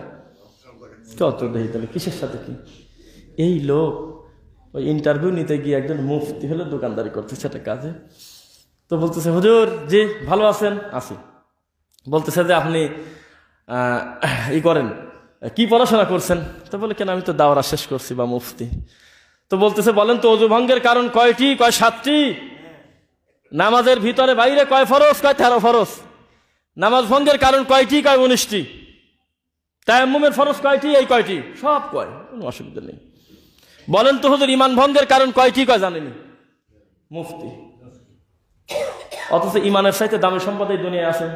চত দেখি তাহলে কিসের সাথে কি? এই লোক ওই ইন্টারভিউ নিতে গিয়ে একজন মুফতি হলো দোকানদারি করতেছে একটা কাজে। তো বলতেছে হুজুর জি ভালো আছেন? আছি। বলতেছে যে আপনি ই করেন, কি পড়াশোনা করছেন? তো বলে কেন আমি তো দাওরা শেষ করছি বা মুফতি। তো বলতেছে বলেন তো অজু ভঙ্গের কারণ কয়টি? কয় 7টি। নামাজের ভিতরে বাইরে কয় ফরজ? কয় 13 ফরজ। নামাজ ভঙ্গের কারণ কয়টি? কয় 19টি। তায়াম্মুমের ফরজ কয়টি? এই কয়টি, সব কয়, কোনো অসুবিধা নেই। বলেন তো হুজুর ইমান ভঙ্গের কারণ কয়টি? কয় জানেনি মুফতি। অথচ ইমানের সাথে দামি সম্পদ এই দুনিয়ায় আছে।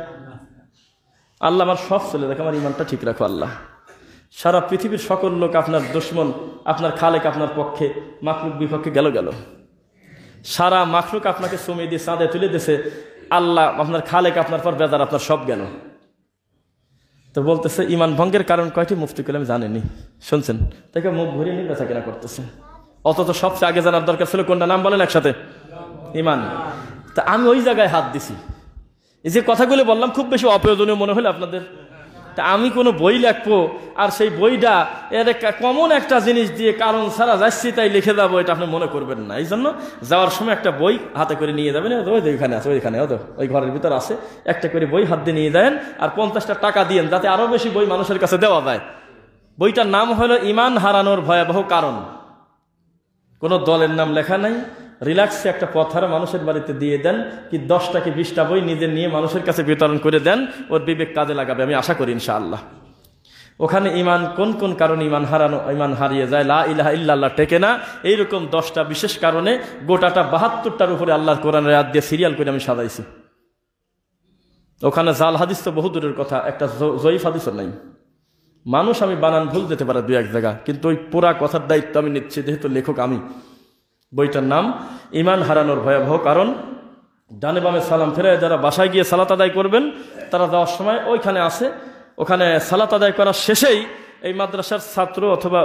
আল্লাহ আমার সব চলে দেখে, আমার ইমানটা ঠিক রাখো আল্লাহ। সারা পৃথিবীর সকল লোক আপনার দুশমন, আপনার খালেক আপনার পক্ষে, মাখলুক বিপক্ষে গেল। সারা মাখলুক আপনাকে সমিয়ে দিয়ে চাঁদে তুলে দিয়েছে, আল্লাহ আপনার খালেক আপনার পর বেজার, আপনার সব গেল। তো বলতেছে ইমান ভঙ্গের কারণ কয়টি? মুফতি কইলে আমি জানিনি। শুনছেন? তাকে মুখ ঘুরিয়ে নিয়ে বেচা কেনা করতেছে। অথচ সবচেয়ে আগে জানার দরকার ছিল কোনটা? নাম বলেন একসাথে, ইমান। তা আমি ওই জায়গায় হাত দিছি। এই যে কথাগুলো বললাম খুব বেশি অপ্রয়োজনীয় মনে হলো আপনাদের। তা আমি কোনো বই লিখবো আর সেই বইটা এর কমন একটা জিনিস দিয়ে কারণ ছাড়া যাচ্ছি তাই লিখে যাবো, এটা আপনি মনে করবেন না। এই জন্য যাওয়ার সময় একটা বই হাতে করে নিয়ে যাবেন। ওইখানে আছে, ওইখানে ওই ঘরের ভিতর আছে, একটা করে বই হাত দিয়ে নিয়ে দেন আর 50টা টাকা দিয়েন, যাতে আরো বেশি বই মানুষের কাছে দেওয়া যায়। বইটার নাম হলো ইমান হারানোর ভয়াবহ কারণ। কোনো দলের নাম লেখা নাই। রিল্যাক্সে একটা পথার মানুষের বাড়িতে দিয়ে দেন, কি 10টা কি 20টা বই নিজের নিয়ে মানুষের কাছে বিতরণ করে দেন, ওর বিবেক কাজে লাগাবে, আমি আশা করি ইনশাআল্লাহ। ওখানে ইমান কোন কোন কারণে ইমান হারিয়ে যায়, লা ইলাহা ইল্লাল্লাহ টেকে না, এইরকম 10টা বিশেষ কারণে গোটাটা 72টার উপরে আল্লাহর কোরআনের আয়াত দিয়ে সিরিয়াল করে আমি সাজাইছি। ওখানে জাল হাদিস তো বহু দূরের কথা, একটা জয়ীফ হাদিসও নাই। মানুষ আমি বানান ভুল দিতে পারে 2-1 জায়গা, কিন্তু ওই পুরা কথার দায়িত্ব আমি নিচ্ছি, যেহেতু লেখক আমি। বইটার নাম ইমান হারানোর ভয়াবহ কারণ। ডানে বামে সালাম ফেরে যারা বাসায় গিয়ে সালাত আদায় করবেন, তারা যাওয়ার সময় ওইখানে আছে, ওখানে সালাত আদায় করার শেষেই এই মাদ্রাসার ছাত্র অথবা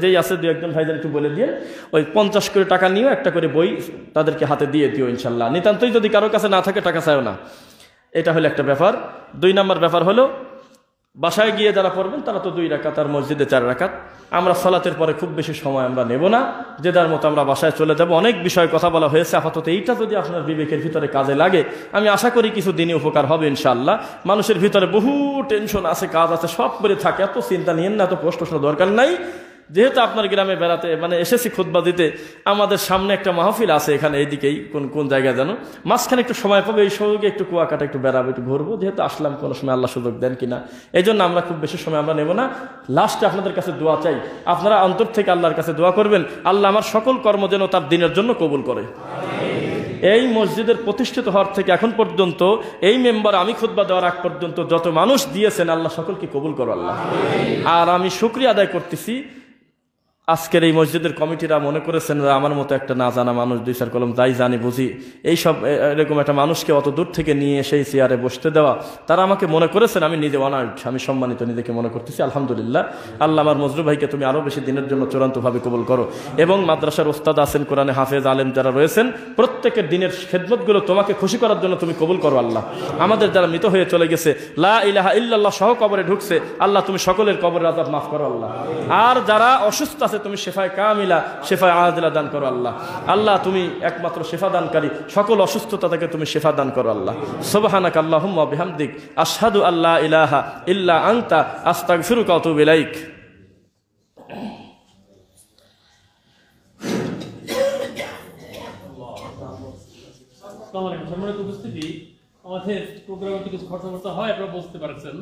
যেই আছে 2-1 ভাইদের একটু বলে দিয়ে ওই 50 করে টাকা নিয়েও একটা করে বই তাদেরকে হাতে দিয়ে দিও ইনশাল্লাহ। নিতান্তই যদি কারোর কাছে না থাকে টাকা চাইও না। এটা হলো একটা ব্যাপার। 2 নম্বর ব্যাপার হলো বাসায় গিয়ে যারা পড়বেন তারা তো 2 রাকাত আর মসজিদে 4 রাকাত। আমরা সালাতের পরে খুব বেশি সময় আমরা নেব না, যে যার মতো আমরা বাসায় চলে যাব। অনেক বিষয়ে কথা বলা হয়েছে, আপাতত এইটা যদি আপনার বিবেকের ভিতরে কাজে লাগে, আমি আশা করি কিছু দিনই উপকার হবে ইনশাআল্লাহ। মানুষের ভিতরে বহু টেনশন আছে, কাজ আছে, সব করে থাকে, এত চিন্তা নিয়েন না, এত প্রশ্ন দরকার নাই। যেহেতু আপনার গ্রামে বেড়াতে এসেছি খুতবা দিতে, আমাদের সামনে একটা মাহফিল আছে এখানে, এইদিকেই কোন জায়গায় যেন, মাঝখানে একটু সময় পাবো, এই সঙ্গে একটু কুয়াকাটা একটু বেড়াবো, একটু ঘুরবো। যেহেতু আসলাম, কোনো সময় আল্লাহ সুযোগ দেন কিনা, এই জন্য আমরা খুব বেশি সময় আমরা নেব না। লাস্টে আপনাদের কাছে দোয়া চাই, আপনারা অন্তর থেকে আল্লাহর কাছে দোয়া করবেন, আল্লাহ আমার সকল কর্ম যেন তার দিনের জন্য কবুল করে। এই মসজিদের প্রতিষ্ঠিত হওয়ার থেকে এখন পর্যন্ত এই মেম্বার আমি খুতবা দেওয়ার আগ পর্যন্ত যত মানুষ দিয়েছেন, আল্লাহ সকলকে কবুল করো আল্লাহ। আর আমি শুকরিয়া আদায় করতেছি, আজকের এই মসজিদের কমিটিরা মনে করেছেন আমার মতো একটা না জানা মানুষ, 2-4 কলম যাই জানি বুঝি, এইসব এরকম একটা মানুষকে অত দূর থেকে নিয়ে সেই চেয়ারে বসতে দেওয়া, তারা আমাকে মনে করেছেন আমি নিজে অনার্ড, আমি সম্মানিত নিজেকে মনে করতেছি। আলহামদুলিল্লাহ। আল্লাহ আমার মজরু ভাইকে তুমি আরও বেশি দিনের জন্য চূড়ান্তভাবে কবুল করো, এবং মাদ্রাসার ওস্তাদ আছেন, কোরআনে হাফেজ আলেম যারা রয়েছেন, প্রত্যেকের দিনের খেদমতগুলো তোমাকে খুশি করার জন্য তুমি কবুল করো আল্লাহ। আমাদের যারা মৃত হয়ে চলে গেছে, লা ইলাহা ইল্লাল্লাহ সহ কবরে ঢুকছে, আল্লাহ তুমি সকলের কবরের আযাব মাফ করো আল্লাহ। আর যারা অসুস্থ আছে, তুমি শেফায়ে কামিলা, শেফায়ে আদিলা দান করো আল্লাহ। আল্লাহ তুমি একমাত্র শেফা দানকারী, সকল অসুস্থতা থেকে তুমি শেফা দান করো আল্লাহ। সুবহানাকা আল্লাহুম্মা ওয়া বিহামদিক, আশহাদু আল্লা ইলাহা ইল্লা আনতা, আস্তাগফিরুকা ওয়া আতুবু ইলাইক। সম্মানিত উপস্থিতি, আমাদের প্রোগ্রামে কিছু খরচা হয়, আপনারা বুঝতে পারছেন।